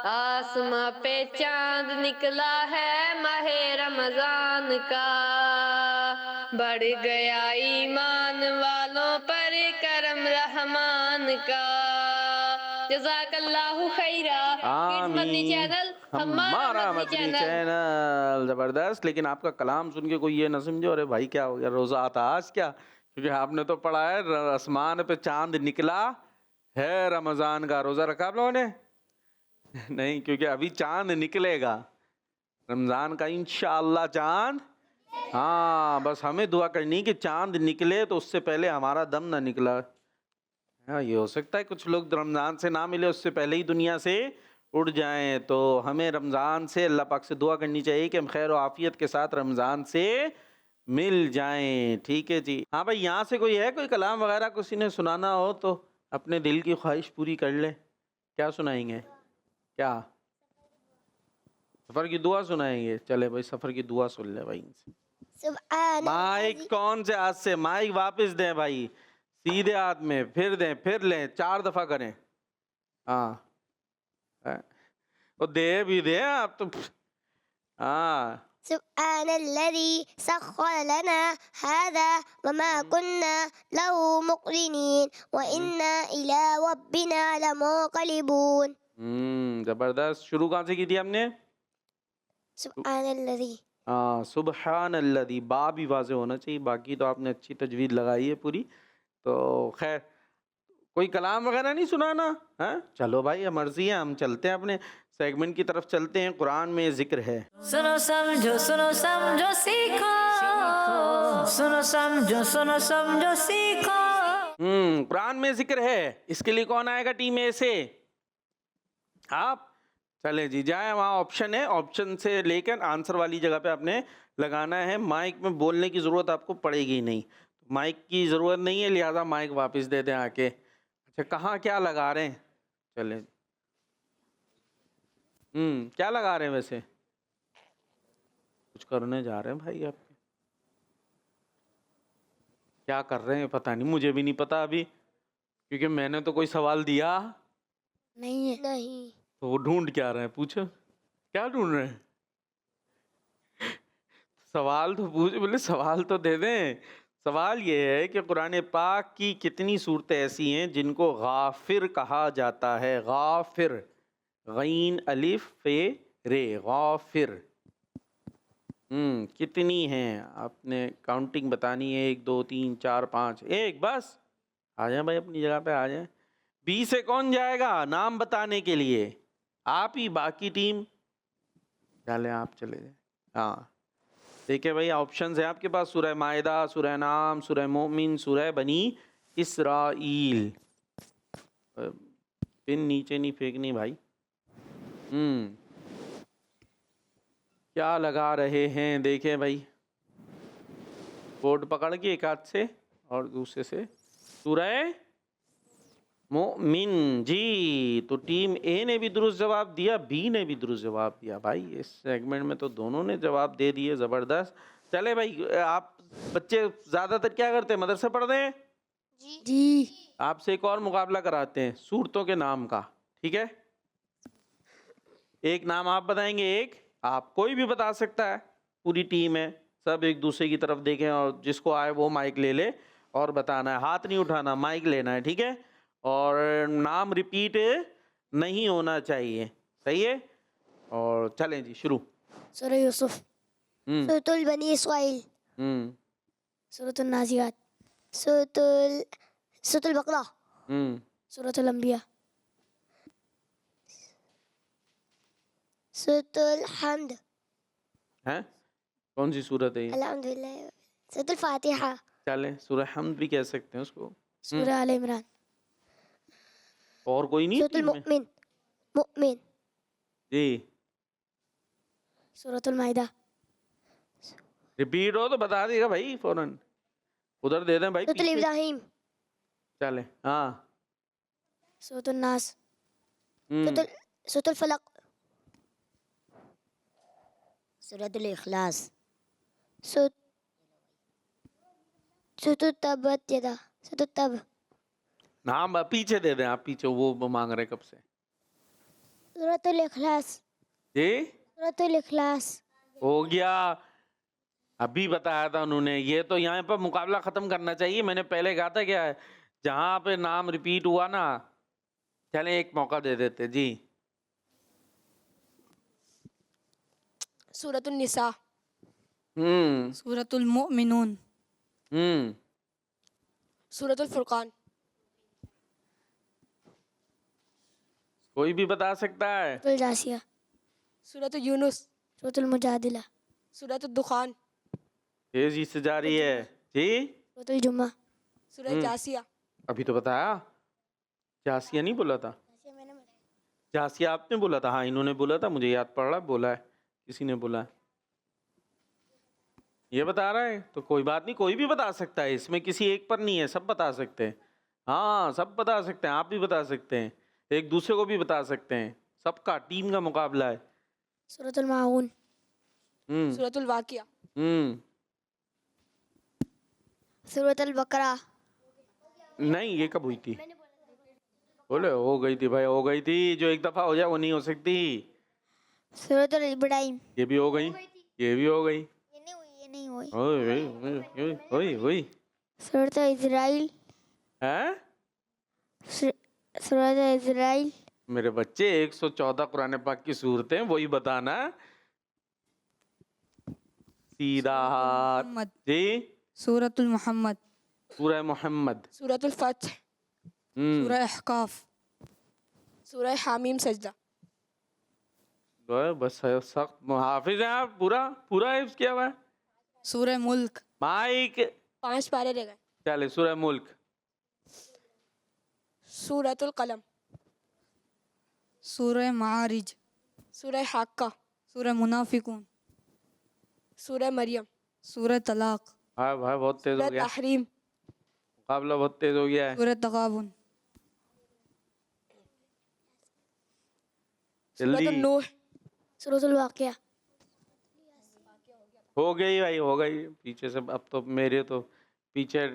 आसमां पे चांद निकला है माह रमजान का, बढ़ गया ईमान वालों पर करम रहमान का। जज़ाकल्लाहु खैरा। किड्स मदनी चैनल हमारा मदनी चैनल जबरदस्त। लेकिन आपका कलाम सुन के कोई ये ना समझो अरे भाई क्या हो गया, रोजा आता आज क्या, क्योंकि आपने तो पढ़ा है आसमान पे चांद निकला है रमजान का। रोजा रखा आप लोगों ने? नहीं, क्योंकि अभी चांद निकलेगा रमजान का इंशाअल्लाह चांद। हाँ, बस हमें दुआ करनी कि चांद निकले तो उससे पहले हमारा दम ना निकला। हाँ, ये हो सकता है कुछ लोग रमज़ान से ना मिले उससे पहले ही दुनिया से उड़ जाएं। तो हमें रमज़ान से अल्लाह पाक से दुआ करनी चाहिए कि हम खैर आफियत के साथ रमज़ान से मिल जाएं। ठीक है जी। हाँ भाई, यहाँ से कोई है, कोई कलाम वगैरह किसी ने सुनाना हो तो अपने दिल की ख्वाहिश पूरी कर ले। क्या सुनाएंगे? क्या सफ़र की दुआ सुनाएंगे? चले भाई, सफ़र की दुआ सुन ले भाई इनसे। सुभान माइक कौन से हाथ से? माइक वापस दें भाई, सीधे हाथ में, फिर दें, फिर लें, 4 दफा करें। हाँ, वो दे भी दे आप तो। हाँ, सुब्हानल्लज़ी सख्खर लना हाज़ा वमा कुन्ना लहू मुक़रिनीन व इन्ना इला रब्बिना लमुनक़लिबून। जबरदस्त। शुरू कहाँ से की थी हमने? सुब्हानल्लज़ी। हाँ, सुब्हानल्लज़ी। बा भी वाज़े होना चाहिए, बाकी तो आपने अच्छी तजवीज़ लगाई है पूरी। तो खैर, कोई कलाम वगैरह नहीं सुनाना है? चलो भाई, मर्जी है, हम चलते हैं अपने सेगमेंट की तरफ चलते हैं। कुरान में जिक्र है, सुनो समझो सीखो, सुनो समझो सीखो। कुरान में जिक्र है। इसके लिए कौन आएगा टीम ए से? आप चले जी, जाए, वहाँ ऑप्शन है, ऑप्शन से लेकर आंसर वाली जगह पे आपने लगाना है। माइक में बोलने की ज़रूरत आपको पड़ेगी ही नहीं, माइक की ज़रूरत नहीं है, लिहाजा माइक वापस दे दें आके। अच्छा, कहाँ क्या लगा रहे हैं? चले, क्या लगा रहे हैं वैसे? कुछ करने जा रहे हैं भाई आप? क्या कर रहे हैं पता नहीं, मुझे भी नहीं पता अभी, क्योंकि मैंने तो कोई सवाल दिया नहीं है। नहीं। तो वो ढूंढ क्या रहे हैं? पूछो, क्या ढूंढ रहे हैं? सवाल तो पूछ, बोले सवाल तो दे दें। सवाल ये है कि कुरान पाक की कितनी सूरतें ऐसी हैं जिनको गाफिर कहा जाता है? गाफिर, गईन अलिफ फे रे, गाफिर। कितनी हैं? आपने काउंटिंग बतानी है, 1 2 3 4 5, एक बस। आ जाए भाई, अपनी जगह पे आ जाए। बी से कौन जाएगा नाम बताने के लिए? आप ही, बाकी टीम चले, आप चले जाए। हाँ, देखिए भाई, ऑप्शंस है आपके पास, सूरह माइदा, सूरह नाम, सूरह मोमिन, सूरह बनी इसराइल। पिन नीचे नहीं फेंकनी भाई। क्या लगा रहे हैं? देखें भाई, बोर्ड पकड़ के एक हाथ से और दूसरे से सूरह मोमिन जी। तो टीम ए ने भी दुरुस्त जवाब दिया, बी ने भी दुरुस्त जवाब दिया। भाई इस सेगमेंट में तो दोनों ने जवाब दे दिए, ज़बरदस्त। चले भाई, आप बच्चे ज़्यादातर क्या करते हैं? मदरसे पढ़ते हैं जी। आपसे एक और मुकाबला कराते हैं सूरतों के नाम का, ठीक है? एक नाम आप बताएंगे, एक आप, कोई भी बता सकता है, पूरी टीम है, सब एक दूसरे की तरफ देखें और जिसको आए वो माइक ले ले और बताना है, हाथ नहीं उठाना, माइक लेना है, ठीक है? और नाम रिपीट नहीं होना चाहिए, सही है? और चलें जी, शुरू। सूरह यूसुफ, सूरतुल बनी इसराइल, सूरतुल नाज़ियात, सूरतुल बकरा, सूरतुल अंबिया, सूरतुल हम्द। हैं? कौन सी सूरत है ये? अल्हम्दुलिल्लाह, सूरतुल फातिहा, चलें, सूरह हम्द भी कह सकते हैं उसको। सूरह आल इमरान, और कोई नहीं? सूरतुल मुमिन, मुमिन, जी। सूरतुल माइदा, रिपीट हो तो बता देगा भाई फौरन, उधर दे दें भाई सूरतुल पीछे। इब्राहिम, चले, हाँ, सूरतुल नास, सूरतुल फलक, सूरतुल इखलास, सूरतुल तब्बत यदा, सूरतुल तब, नाम पीछे दे दें आप, पीछे वो मांग रहे कब से। सूरतुल इखलास, जी सूरतुल इखलास, हो गया, अभी बताया था उन्होंने। ये तो यहाँ पर मुकाबला खत्म करना चाहिए। मैंने पहले कहा था क्या है, जहाँ पे नाम रिपीट हुआ ना, चलें एक मौका दे देते जी। सूरतुल निसा, सूरतुल मुमिनून, सूरतुल फुरकान, कोई भी बता सकता है। सूरतुल जासिया, सूरतुल यूनुस, सूरतुल मुजादिला, सूरतुल दुखान, तेजी से जा रही है जी। सूरतुल जुम्मा, सूरह जासिया, अभी तो बताया, जासिया नहीं बोला था, जासिया आपने बोला था। हाँ इन्होंने बोला था, मुझे याद पड़ रहा है, बोला है, किसी ने बोला है, ये बता रहा है। तो कोई बात नहीं, कोई भी बता सकता है, इसमें किसी एक पर नहीं है, सब बता सकते हैं। हाँ सब बता सकते हैं, आप भी बता सकते हैं, एक दूसरे को भी बता सकते हैं, सबका टीम का मुकाबला है। सूरतुल माऊन, सूरतुल वाकिया, सूरतुल बकरा, नहीं ये कब हुई थी? बोले हो गई थी भाई, हो गई थी। जो एक दफा हो जाए वो नहीं हो सकती। सूरतुल इब्राहिम, ये भी हो गई, ये भी हो गई। ये नहीं हुई, ओए ओए सूरतुल इज़राइल, हैं? सूरतुल इज़राइल, मेरे बच्चे 114 कुरान पाक की सूरतें, वही बताना सीधा हाथ मोहम्मद, जी। सूरतुल मोहम्मद, सूरह मोहम्मद, सूरतुल फतह, सूरह अहकाफ, सूरह हामीम सजदा, बस है, सख्त हाफिज हैं आप, पूरा पूरा हिफ्ज किया हुआ है। सूरह मुल्क, माइक 5 पारे रह गए। चले, सूरह मुल्क, सूरतुल कलम, सूरह मारिज, सूरह हाक्का, सूरह मुनाफिकून, सूरह मरियम, सूरह तलाक, भाई भाई बहुत तेज हो सूरह गया, तहरीम, मुकाबला बहुत तेज हो गया है। सूरह तगाबुन, जल्दी सूरतुल नूह, सूरतुल वाक़िया, हो गई भाई, हो गई। पीछे से अब तो मेरे तो पीछे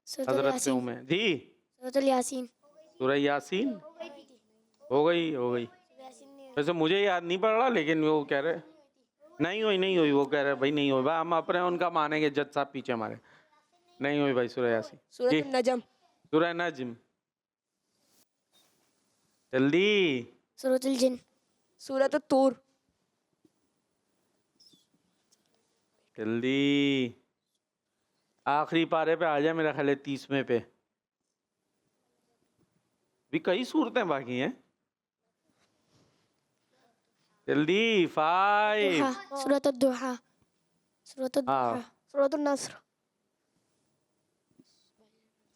सूरतुल हजरत पे हूँ यासीन, मैं जी। सूरतुल यासीन, सूरह यासीन हो गई, हो गई। वैसे मुझे याद नहीं पड़ रहा, लेकिन वो कह रहे नहीं हुई, नहीं हुई, वो कह रहे भाई नहीं हुई। भाई हम अपने उनका मानेंगे, जज साहब पीछे हमारे, नहीं हुई भाई। सूरह यासीन, सूरतुल नजम, सूरह नज्म, जल्दी। सूरतुल जिन, सूरतुल तूर, जल्दी आखिरी पारे पे आ जाए, मेरा ख्याल है 30वें पे। भी कई सूरतें बाकी हैं, जल्दी। 5 दुहा, सूरतुल दुहा, सूरतुल हाँ। दुहा, सूरतुल नस्र,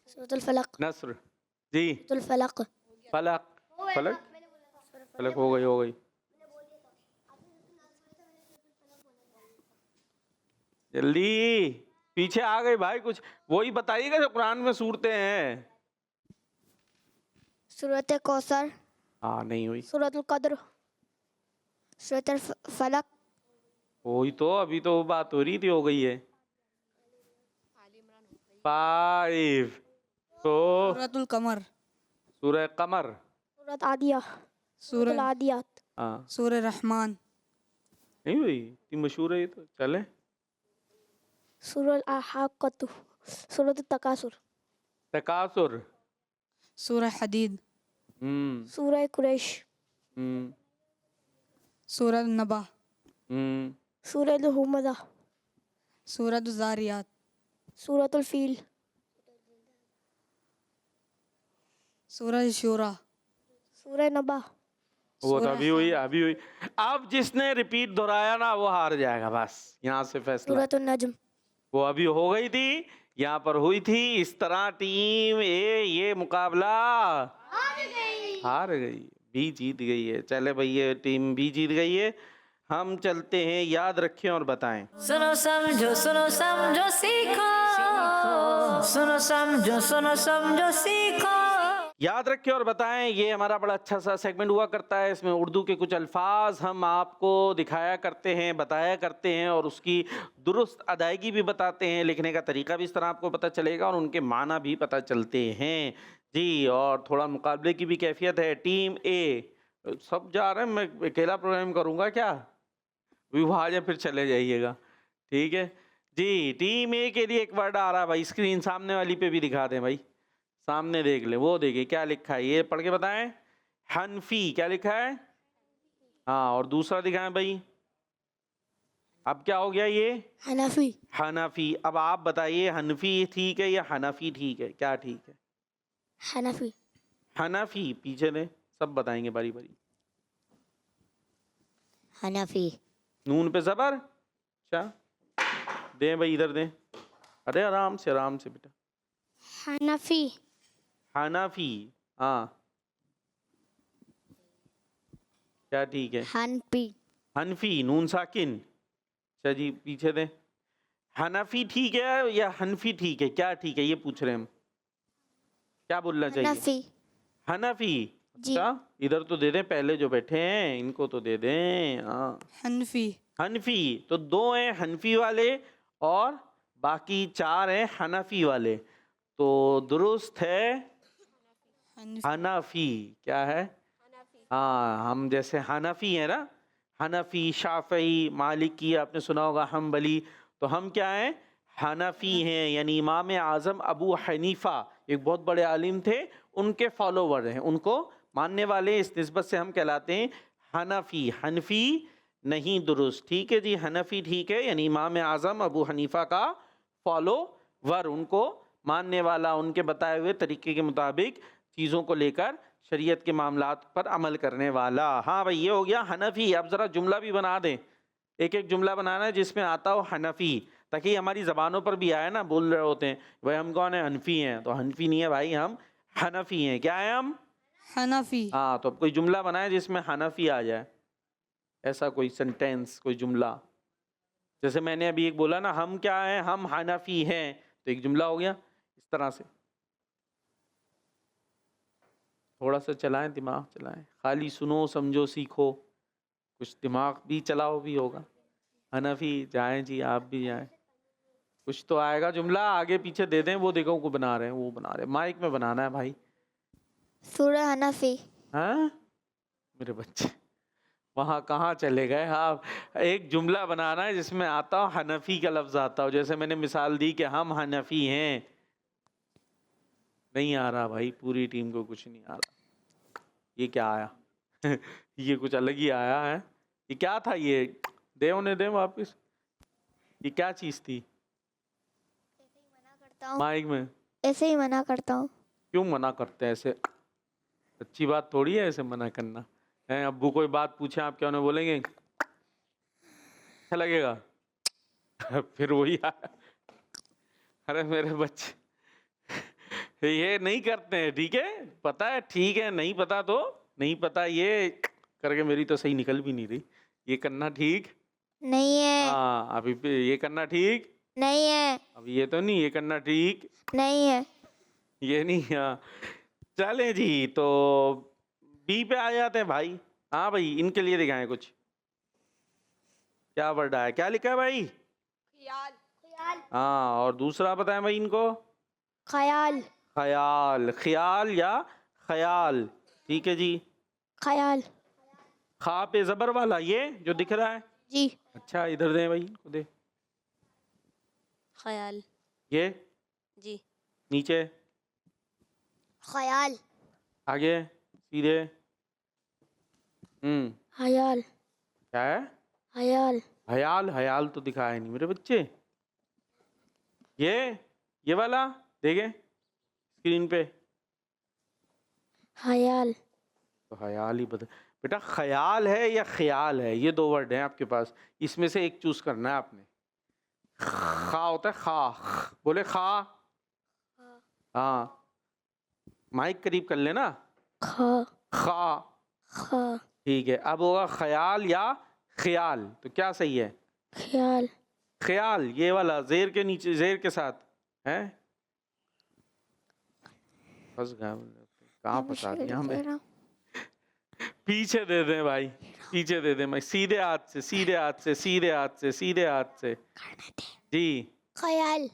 सूरतुल फलक, नस्र जी। सूरतुल फलक, फलक, फलक, फलक हो गई, हो गई। जल्दी पीछे आ गए भाई, कुछ वही बताइएगा जो कुरान में सूरतें हैं। सूरतुल कौसर, हाँ नहीं हुई, सूरतुल कद्र, सूरतुल फलक, वही तो अभी तो बात हो रही थी, हो गई है। 5 4 सूरतुल कमर, सूरह कमर, सूरत आदिया, सूरतुल सूरह आदियात, हाँ सूरह रहमान, नहीं हुई, इतनी मशहूर है ये तो। चले, सूरतुल आहाक़तु, सूरतुल तकासुर, तकासुर, सूरह हदीद, सूरह कुरैश, सूरह नबा, सूरह हुमज़ा, सूरह ज़ारियात, सूरतुल फील, सूरह शूरा, सूरह नबा, वो तो अभी हुई, अभी हुई। अब जिसने रिपीट दोहराया ना वो हार जाएगा, बस यहाँ से फैसला। सूरतुल नज्म, वो अभी हो गई थी, यहाँ पर हुई थी। इस तरह टीम ए ये मुकाबला हार गई, बी जीत गई है। चले भाई, ये टीम बी जीत गई है। हम चलते हैं, याद रखें और बताएं। सुनो समझो सीखो, सुनो समझो सीखो। याद रखें और बताएं। ये हमारा बड़ा अच्छा सा सेगमेंट हुआ करता है, इसमें उर्दू के कुछ अल्फाज हम आपको दिखाया करते हैं, बताया करते हैं और उसकी दुरुस्त अदायगी भी बताते हैं। लिखने का तरीका भी इस तरह आपको पता चलेगा और उनके माना भी पता चलते हैं जी। और थोड़ा मुकाबले की भी कैफियत है। टीम ए सब जा रहे हैं, मैं अकेला प्रोग्राम करूँगा क्या? विवाह या फिर चले जाइएगा, ठीक है जी। टीम ए के लिए एक वर्ड आ रहा है भाई, स्क्रीन सामने वाली पे भी दिखा दें भाई, सामने देख ले, वो देखिए क्या लिखा है, ये पढ़ के बताएं। हनफी क्या लिखा है? हाँ, और दूसरा दिखाएं भाई। अब क्या हो गया ये? हनफी। हनफी। अब आप बताइए हनफी ठीक है या हनफी ठीक है, क्या ठीक है? हनफी। हनफी। पीछे दें, सब बताएंगे बारी बारी। हनफी। नून पे जबर। अच्छा दें भाई, इधर दें। अरे आराम से बेटा। हनफी। हनफी। हाँ क्या ठीक है? हनफी। हनफी नून साकिन। अच्छा जी पीछे दें। हनफी ठीक है या हनफी ठीक है, क्या ठीक है ये पूछ रहे हैं हम, क्या बोलना चाहिए? हनफी। हनफी। जी। अच्छा इधर तो दे दें, पहले जो बैठे हैं इनको तो दे दें। हाँ हनफी। हनफी। तो 2 हैं हनफी वाले और बाकी 4 हैं हनफी वाले, तो दुरुस्त है हनफी। क्या है? हाँ, हम जैसे हनफी है ना, हनफी, शाफई, मालिकी आपने सुना होगा, हम्बली, तो हम क्या हैं? हनफी हैं। यानी इमाम आज़म अबू हनीफा एक बहुत बड़े आलिम थे, उनके फॉलोवर हैं, उनको मानने वाले, इस निस्बत से हम कहलाते हैं हनफी। हनफी नहीं दुरुस्त, ठीक है जी। हनफी ठीक है, यानी इमाम आज़म अबू हनीफा का फॉलोवर, उनको मानने वाला, उनके बताए हुए तरीके के मुताबिक चीज़ों को लेकर शरीयत के मामलात पर अमल करने वाला। हाँ भाई ये हो गया हनफी। अब ज़रा जुमला भी बना दें, एक एक जुमला बनाना है जिसमें आता हो हनफी, ताकि हमारी ज़बानों पर भी आए ना। बोल रहे होते हैं भाई हम कौन है? हनफी हैं। तो हनफी नहीं है भाई, हम हनफी हैं। क्या है हम? हनफी। हाँ, तो अब कोई जुमला बनाए जिसमें हनफी आ जाए, ऐसा कोई सेंटेंस, कोई जुमला। जैसे मैंने अभी एक बोला ना, हम क्या हैं? हम हनफी हैं, तो एक जुमला हो गया। इस तरह से थोड़ा सा चलाएं, दिमाग चलाएं, खाली सुनो समझो सीखो, कुछ दिमाग भी चलाओ भी होगा। हनफी जाएं जी, आप भी जाएं, कुछ तो आएगा जुमला। आगे पीछे दे दें, वो देखो को बना रहे हैं, वो बना रहे हैं, माइक में बनाना है भाई। सूरह हनफी। हाँ मेरे बच्चे वहाँ कहाँ चले गए? हाँ, एक जुमला बनाना है जिसमें आता हो हनफी का लफ्ज आता हो। जैसे मैंने मिसाल दी कि हम हनफी हैं। नहीं आ रहा भाई, पूरी टीम को कुछ नहीं आ रहा। ये क्या आया? ये कुछ अलग ही आया है। ये क्या था? ये दे उन्हें, दे वापस। ये क्या चीज़ थी? माइक में ऐसे ही मना करता हूँ। क्यों मना करते हैं ऐसे? अच्छी बात थोड़ी है ऐसे मना करना है। अब्बू कोई बात पूछे आप क्या उन्हें बोलेंगे? अच्छा लगेगा? फिर वही आया। अरे मेरे बच्चे ये नहीं करते हैं, ठीक है? पता है, ठीक है, नहीं पता तो नहीं पता, ये करके मेरी तो सही निकल भी नहीं रही। ये करना ठीक नहीं है। हाँ, अभी पे ये करना ठीक नहीं है। अब ये तो नहीं, ये करना ठीक नहीं है। ये नहीं। हाँ चले जी, तो बी पे आ जाते हैं भाई। हाँ भाई इनके लिए दिखाएं कुछ। क्या वर्ड आया, क्या लिखा है भाई? ख्याल। हाँ, और दूसरा बताएं भाई इनको। ख्याल। ख्याल। ख्याल या ख्याल, ठीक है जी। ख्याल। खा पे जबर वाला ये जो दिख रहा है जी। अच्छा इधर दे भाई, इनको दे। ख्याल। ये जी। नीचे, ख्याल। आगे, सीधे। ख्याल। क्या है? ख्याल। हयाल। हयाल तो दिखाया नहीं मेरे बच्चे। ये वाला देखे स्क्रीन पे। ख्याल। तो हयाल ही बता बेटा, ख्याल है या ख्याल है? ये 2 वर्ड हैं आपके पास, इसमें से एक चूज करना है आपने। खा होता है खा, बोले खा। हाँ माइक करीब कर लेना। खा। खा। खा। ठीक है, अब होगा ख्याल या ख्याल, तो क्या सही है? ख्याल। ख्याल ये वाला जेर के नीचे, जेर के साथ है। फंस गया, कहाँ फंसा दिया हमें? पीछे दे दें भाई, पीछे दे दें भाई, सीधे हाथ से, सीधे हाथ से, सीधे हाथ से, सीधे हाथ से। जी ख्याल।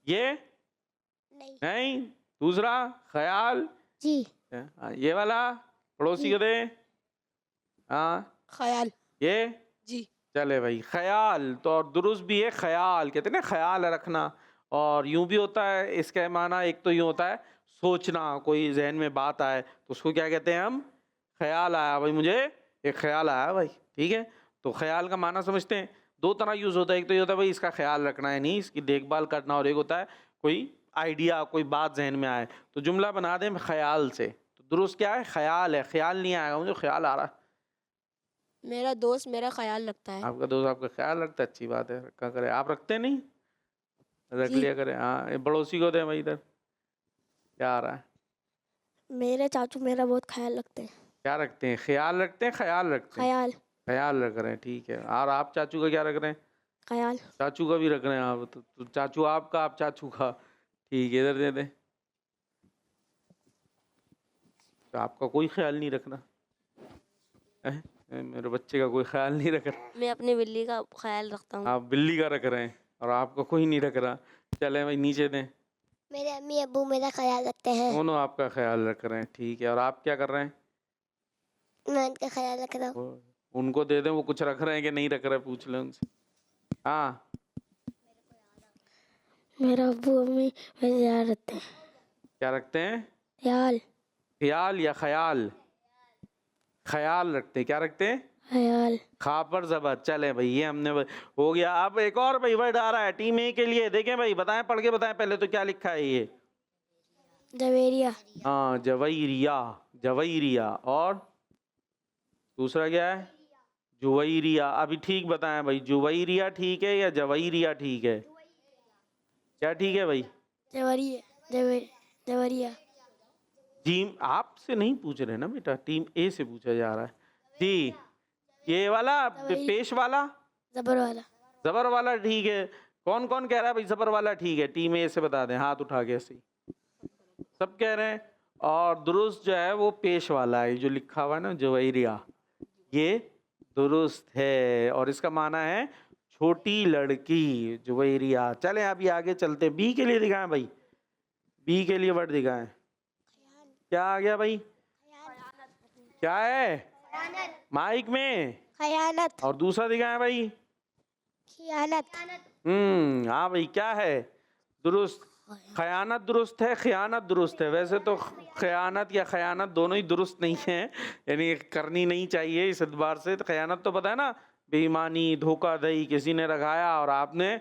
ये नहीं। नहीं, दूसरा ख्याल। जी। ये वाला पड़ोसी को दे। हाँ ख्याल। ये जी। चले भाई, ख्याल तो और दुरुस्त भी है, ख्याल कहते हैं ना, ख्याल रखना। और यूं भी होता है, इसका माना एक तो यूं होता है सोचना, कोई जहन में बात आए तो उसको क्या कहते हैं हम? ख्याल आया भाई, मुझे एक ख्याल आया भाई, ठीक है। तो ख्याल का माना समझते हैं, दो तरह यूज होता है। एक तो ये होता है भाई इसका ख्याल रखना है, नहीं इसकी देखभाल करना, और एक होता है कोई आइडिया, कोई बात जहन में आए तो जुमला बना दें ख्याल से। तो दुरुस्त क्या है? ख्याल है, ख्याल नहीं आएगा, मुझे ख्याल आ रहा है। मेरा दोस्त मेरा ख्याल रखता है। आपका दोस्त आपका ख्याल रखता है, अच्छी बात है, रखा करे। आप रखते नहीं? रख लिया करे। हाँ, ये पड़ोसी को दे भाई। इधर क्या आ रहा है? मेरे चाचू मेरा बहुत ख्याल रखते हैं। क्या रखते हैं? ख्याल रखते हैं, ख्याल रखते हैं? ख्याल। ख्याल रख रहे हैं, ठीक है। और आप चाचू का क्या रख रहे हैं? ख्याल। चाचू का भी रख रहे हैं आप? तो चाचू आपका, आप चाचू का, ठीक है। इधर दे दे। तो आपका कोई ख्याल नहीं रखना है? मेरे बच्चे का कोई ख्याल नहीं रख रहा। मैं अपनी बिल्ली का ख्याल रखता हूँ। आप बिल्ली का रख रहे हैं और आपका कोई नहीं रख रहा। चले भाई नीचे दें। मेरे अम्मी अब्बू मेरा ख्याल रखते हैं। दोनों आपका ख्याल रख रहे हैं, ठीक है। और आप क्या कर रहे हैं? मैं उनका ख्याल रख रहा हूँ। उनको दे दें, वो कुछ रख रहे हैं कि नहीं रख रहे, पूछ लें उनसे। हाँ, मेरा अब्बू अम्मी मेरे ख्याल रखते हैं। क्या रखते हैं? ख्याल। ख्याल या ख्याल? ख्याल रखते हैं। क्या रखते हैं? ख्याल। खा पर जबर। चले भाई, ये हमने हो गया। अब एक और भाई वर्ड आ रहा है टीम ए के लिए, देखें भाई, बताएं, पढ़ के बताएं पहले तो क्या लिखा है ये। जवेरिया। हाँ, जवैरिया, जवैरिया। और दूसरा क्या है? जुवैरिया। अभी ठीक बताएं भाई, जुवैरिया ठीक है या जवैरिया ठीक है? क्या ठीक है भाई? जवेरिया। टीम आपसे नहीं पूछ रहे ना बेटा, टीम ए से पूछा जा रहा है जी। ये वाला पेश वाला, जबर वाला। जबर वाला ठीक है। कौन कौन कह रहा है भाई जबर वाला ठीक है? टीम ए से बता दें, हाथ उठा के ऐसे ही सब कह रहे हैं। और दुरुस्त जो है वो पेश वाला है, जो लिखा हुआ है ना जवैरिया, ये दुरुस्त है और इसका माना है छोटी लड़की, जवैरिया। चलें अभी आगे चलते। बी के लिए दिखाएं भाई, बी के लिए वर्ड दिखाएं। क्या आ गया भाई? क्या है माइक में? खयानत। और दूसरा दिखाएं भाई। खयानत। हाँ भाई, क्या है? दुरुस्त। खयानत दुरुस्त है, खयानत दुरुस्त है। वैसे तो खयानत या खयानत दोनों ही दुरुस्त नहीं है, यानी करनी नहीं चाहिए इस एतबार से। तो खयानत तो पता है ना, बेईमानी, धोखाधड़ी, किसी ने रखाया और आपने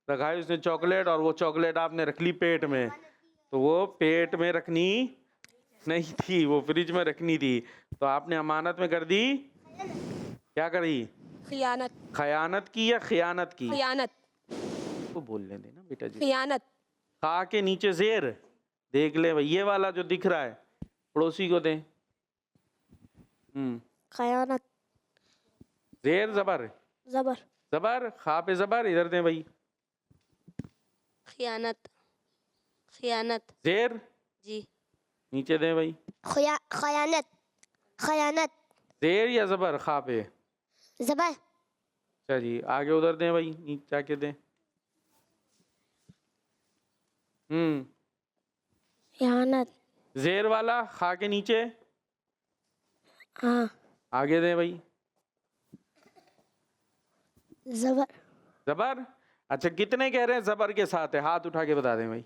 रखाई उसने चॉकलेट, और वो चॉकलेट आपने रख ली पेट में, तो वो पेट में रखनी नहीं थी, वो फ्रिज में रखनी थी, तो आपने अमानत में कर दी। क्या करी? खियानत। खयानत की या खयानत की? खियानत। तो बोलने देना बेटा जी। खियानत। खा के नीचे जेर देख ले भाई, ये वाला जो दिख रहा है पड़ोसी को दे। खयानत। जेर जबर, जबर। जबर खा पे जबर, इधर दे भाई। खयानत। खयानत। जेर जी। नीचे दे भाई। खयानत। खयानत। जेर या जबर खा पे? जबर। अच्छा जी, आगे उधर दे भाई, नीचे जाके दे। खयानत। जेर वाला खा के नीचे। हाँ। आगे दे भाई। जबर। जबर। अच्छा, कितने कह रहे हैं जबर के साथ है? हाथ उठा के बता दें भाई।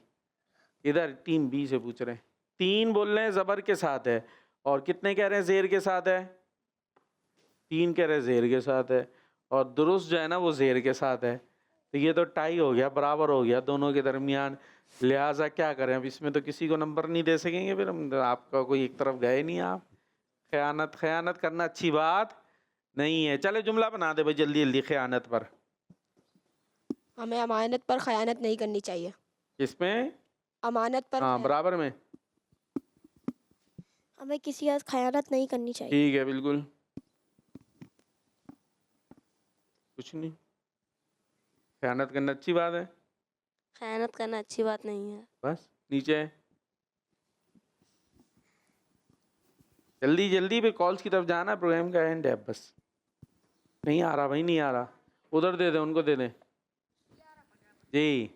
इधर टीम बी से पूछ रहे हैं। 3 बोल रहे हैं जबर के साथ है, और कितने कह रहे हैं जेर के साथ है? 3 कह रहे हैं जेर के साथ है, और दुरुस्त जो है ना वो जेर के साथ है। तो ये तो टाई हो गया, बराबर हो गया दोनों के दरमियान। लिहाजा क्या करें, अब इसमें तो किसी को नंबर नहीं दे सकेंगे, फिर हम आपका कोई एक तरफ गए नहीं आप। खयानत, खयानत करना अच्छी बात नहीं है। चले जुमला बना दे भाई जल्दी जल्दी खयानत पर। हमें अमानत पर खयानत नहीं करनी चाहिए। इसमें अमानत पर हाँ बराबर में, हमें किसी का खयानत नहीं करनी चाहिए। ठीक है बिल्कुल, कुछ नहीं। खयानत करना अच्छी बात है, खयानत करना अच्छी बात नहीं है। बस नीचे जल्दी जल्दी पे कॉल्स की तरफ जाना, प्रोग्राम का एंड है बस। नहीं आ रहा भाई, नहीं आ रहा, उधर दे दे, उनको दे दे जी।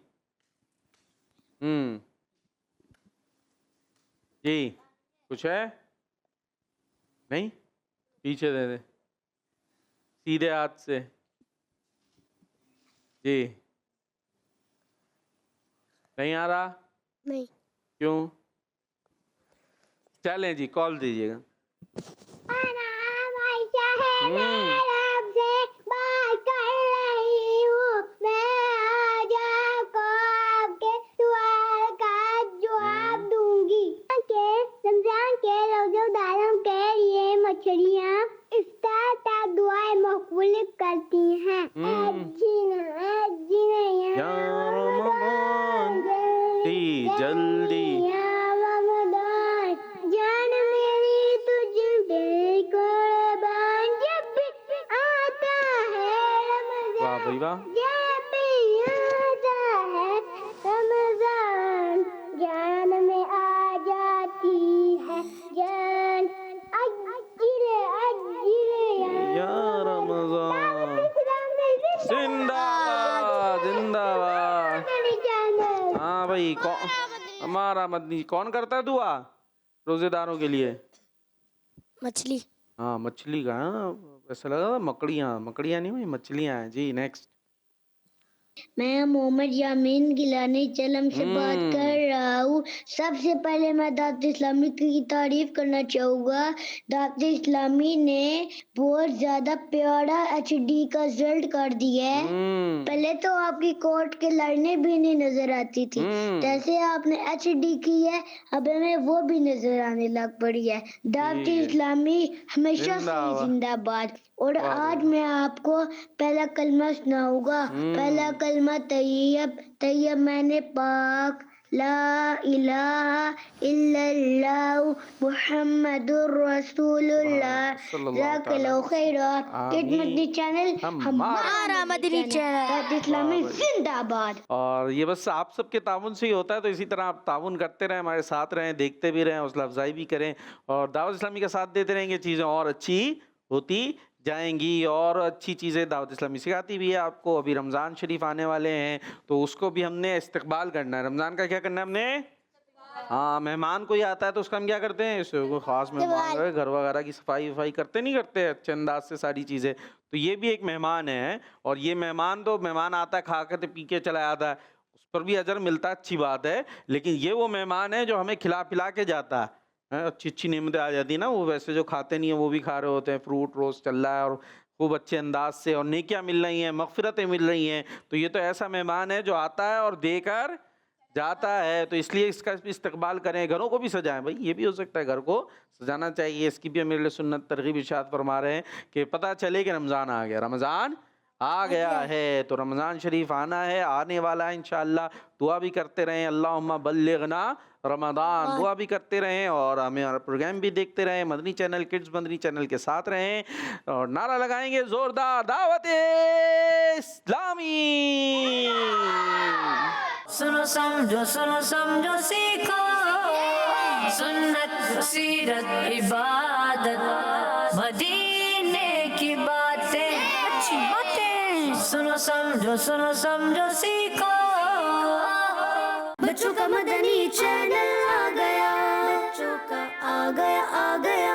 जी कुछ है नहीं, पीछे दे दे सीधे हाथ से जी। नहीं आ रहा, नहीं। क्यों? चलें जी, कॉल दीजिएगा। रमजान के रोज़ेदारों के लिए मछलियाँ इफ्तार तक दुआएं मकबूल करती हैं। या रमज़ान जल्दी जान मेरी तुझ पे कुर्बान जब भी आता है रमज़ान। वाह भाई वाह। जब भी आता है रमज़ान जान में आ जाती है जान। अज्जिले या रमज़ान जिंदाबाद जिंदाबाद। हाँ भाई, हमारा मदनी कौन करता है दुआ रोजेदारों के लिए? मछली। हाँ मछली का, हाँ ऐसा लगा था मकड़ियाँ, मकड़ियाँ नहीं भाई, मछलियाँ हैं जी। नेक्स्ट। मैं मोहम्मद यामीन गिलानी चलम से बात कर रहा हूँ। सबसे पहले मैं दावत इस्लामी की तारीफ करना चाहूँगा। दावत इस्लामी ने बहुत ज्यादा प्यारा HD का रिजल्ट कर दिया है। पहले तो आपकी कोर्ट की लाइनें भी नहीं नजर आती थी, जैसे आपने HD की है अब हमें वो भी नजर आने लग पड़ी है। दावत इस्लामी हमेशा से जिंदाबाद। और आज मैं आपको पहला कलमा सुनाऊंगा। पहला कलमा तैयब तैयब मैंने पाक ला इलाहा इल्लल्लाह मुहम्मदुर रसूलुल्लाह ज़ाकल्लाहु खैरा। मदनी चैनल हमारा मदनी चैनल इस्लामी जिंदाबाद। और ये बस आप सबके ताउन से ही होता है, तो इसी तरह आप ताउन करते रहें, हमारे साथ रहें, देखते भी रहें, हौसला अफजाई भी करें और दावत इस्लामी का साथ देते रहेंगे, चीज़ें और अच्छी होती जाएंगी और अच्छी चीज़ें दावत इस्लामी सिखाती भी है आपको। अभी रमज़ान शरीफ आने वाले हैं तो उसको भी हमने इस्तकबाल करना है। रमज़ान का क्या करना है हमने? हाँ, मेहमान कोई आता है तो उसका हम क्या करते हैं, कोई ख़ास मेहमान है, घर वगैरह की सफाई वफाई करते नहीं करते अच्छे अंदाज से सारी चीज़ें। तो ये भी एक मेहमान है और ये मेहमान तो मेहमान आता है खा कर पी के चला जाता है, उस पर भी अजर मिलता है, अच्छी बात है। लेकिन ये वो मेहमान है जो हमें खिला पिला के जाता है, अच्छी अच्छी नेमतें आ जाती है ना, वो वैसे जो खाते नहीं है वो भी खा रहे होते हैं, फ्रूट रोज़ चल रहा है और खूब अच्छे अंदाज से और नेकियां मिल रही हैं, मग़फ़िरतें मिल रही हैं। तो ये तो ऐसा मेहमान है जो आता है और देकर जाता है, तो इसलिए इसका भी इस्तकबाल करें। घरों को भी सजाएं भाई, ये भी हो सकता है घर को सजाना चाहिए, इसकी भी मेरे लिए सुन्नत तरगीब इरशाद फरमा रहे हैं कि पता चले कि रमज़ान आ गया, रमज़ान आ गया है। तो रमज़ान शरीफ आना है, आने वाला है इंशाअल्लाह। दुआ भी करते रहें, अल्लाहुम्मा बल्लिगना रमज़ान, दुआ भी करते रहें और हमें प्रोग्राम भी देखते रहें। Madani channel kids Madani channel के साथ रहें और नारा लगाएंगे जोरदार, दावत इस्लामी। सुनो समझो सीखो सुन्नत सीरत इबादत मदीने की बातें अच्छी बातें। सुनो समझो सीखो। बच्चों का मदनी चैनल आ गया, बच्चों का आ गया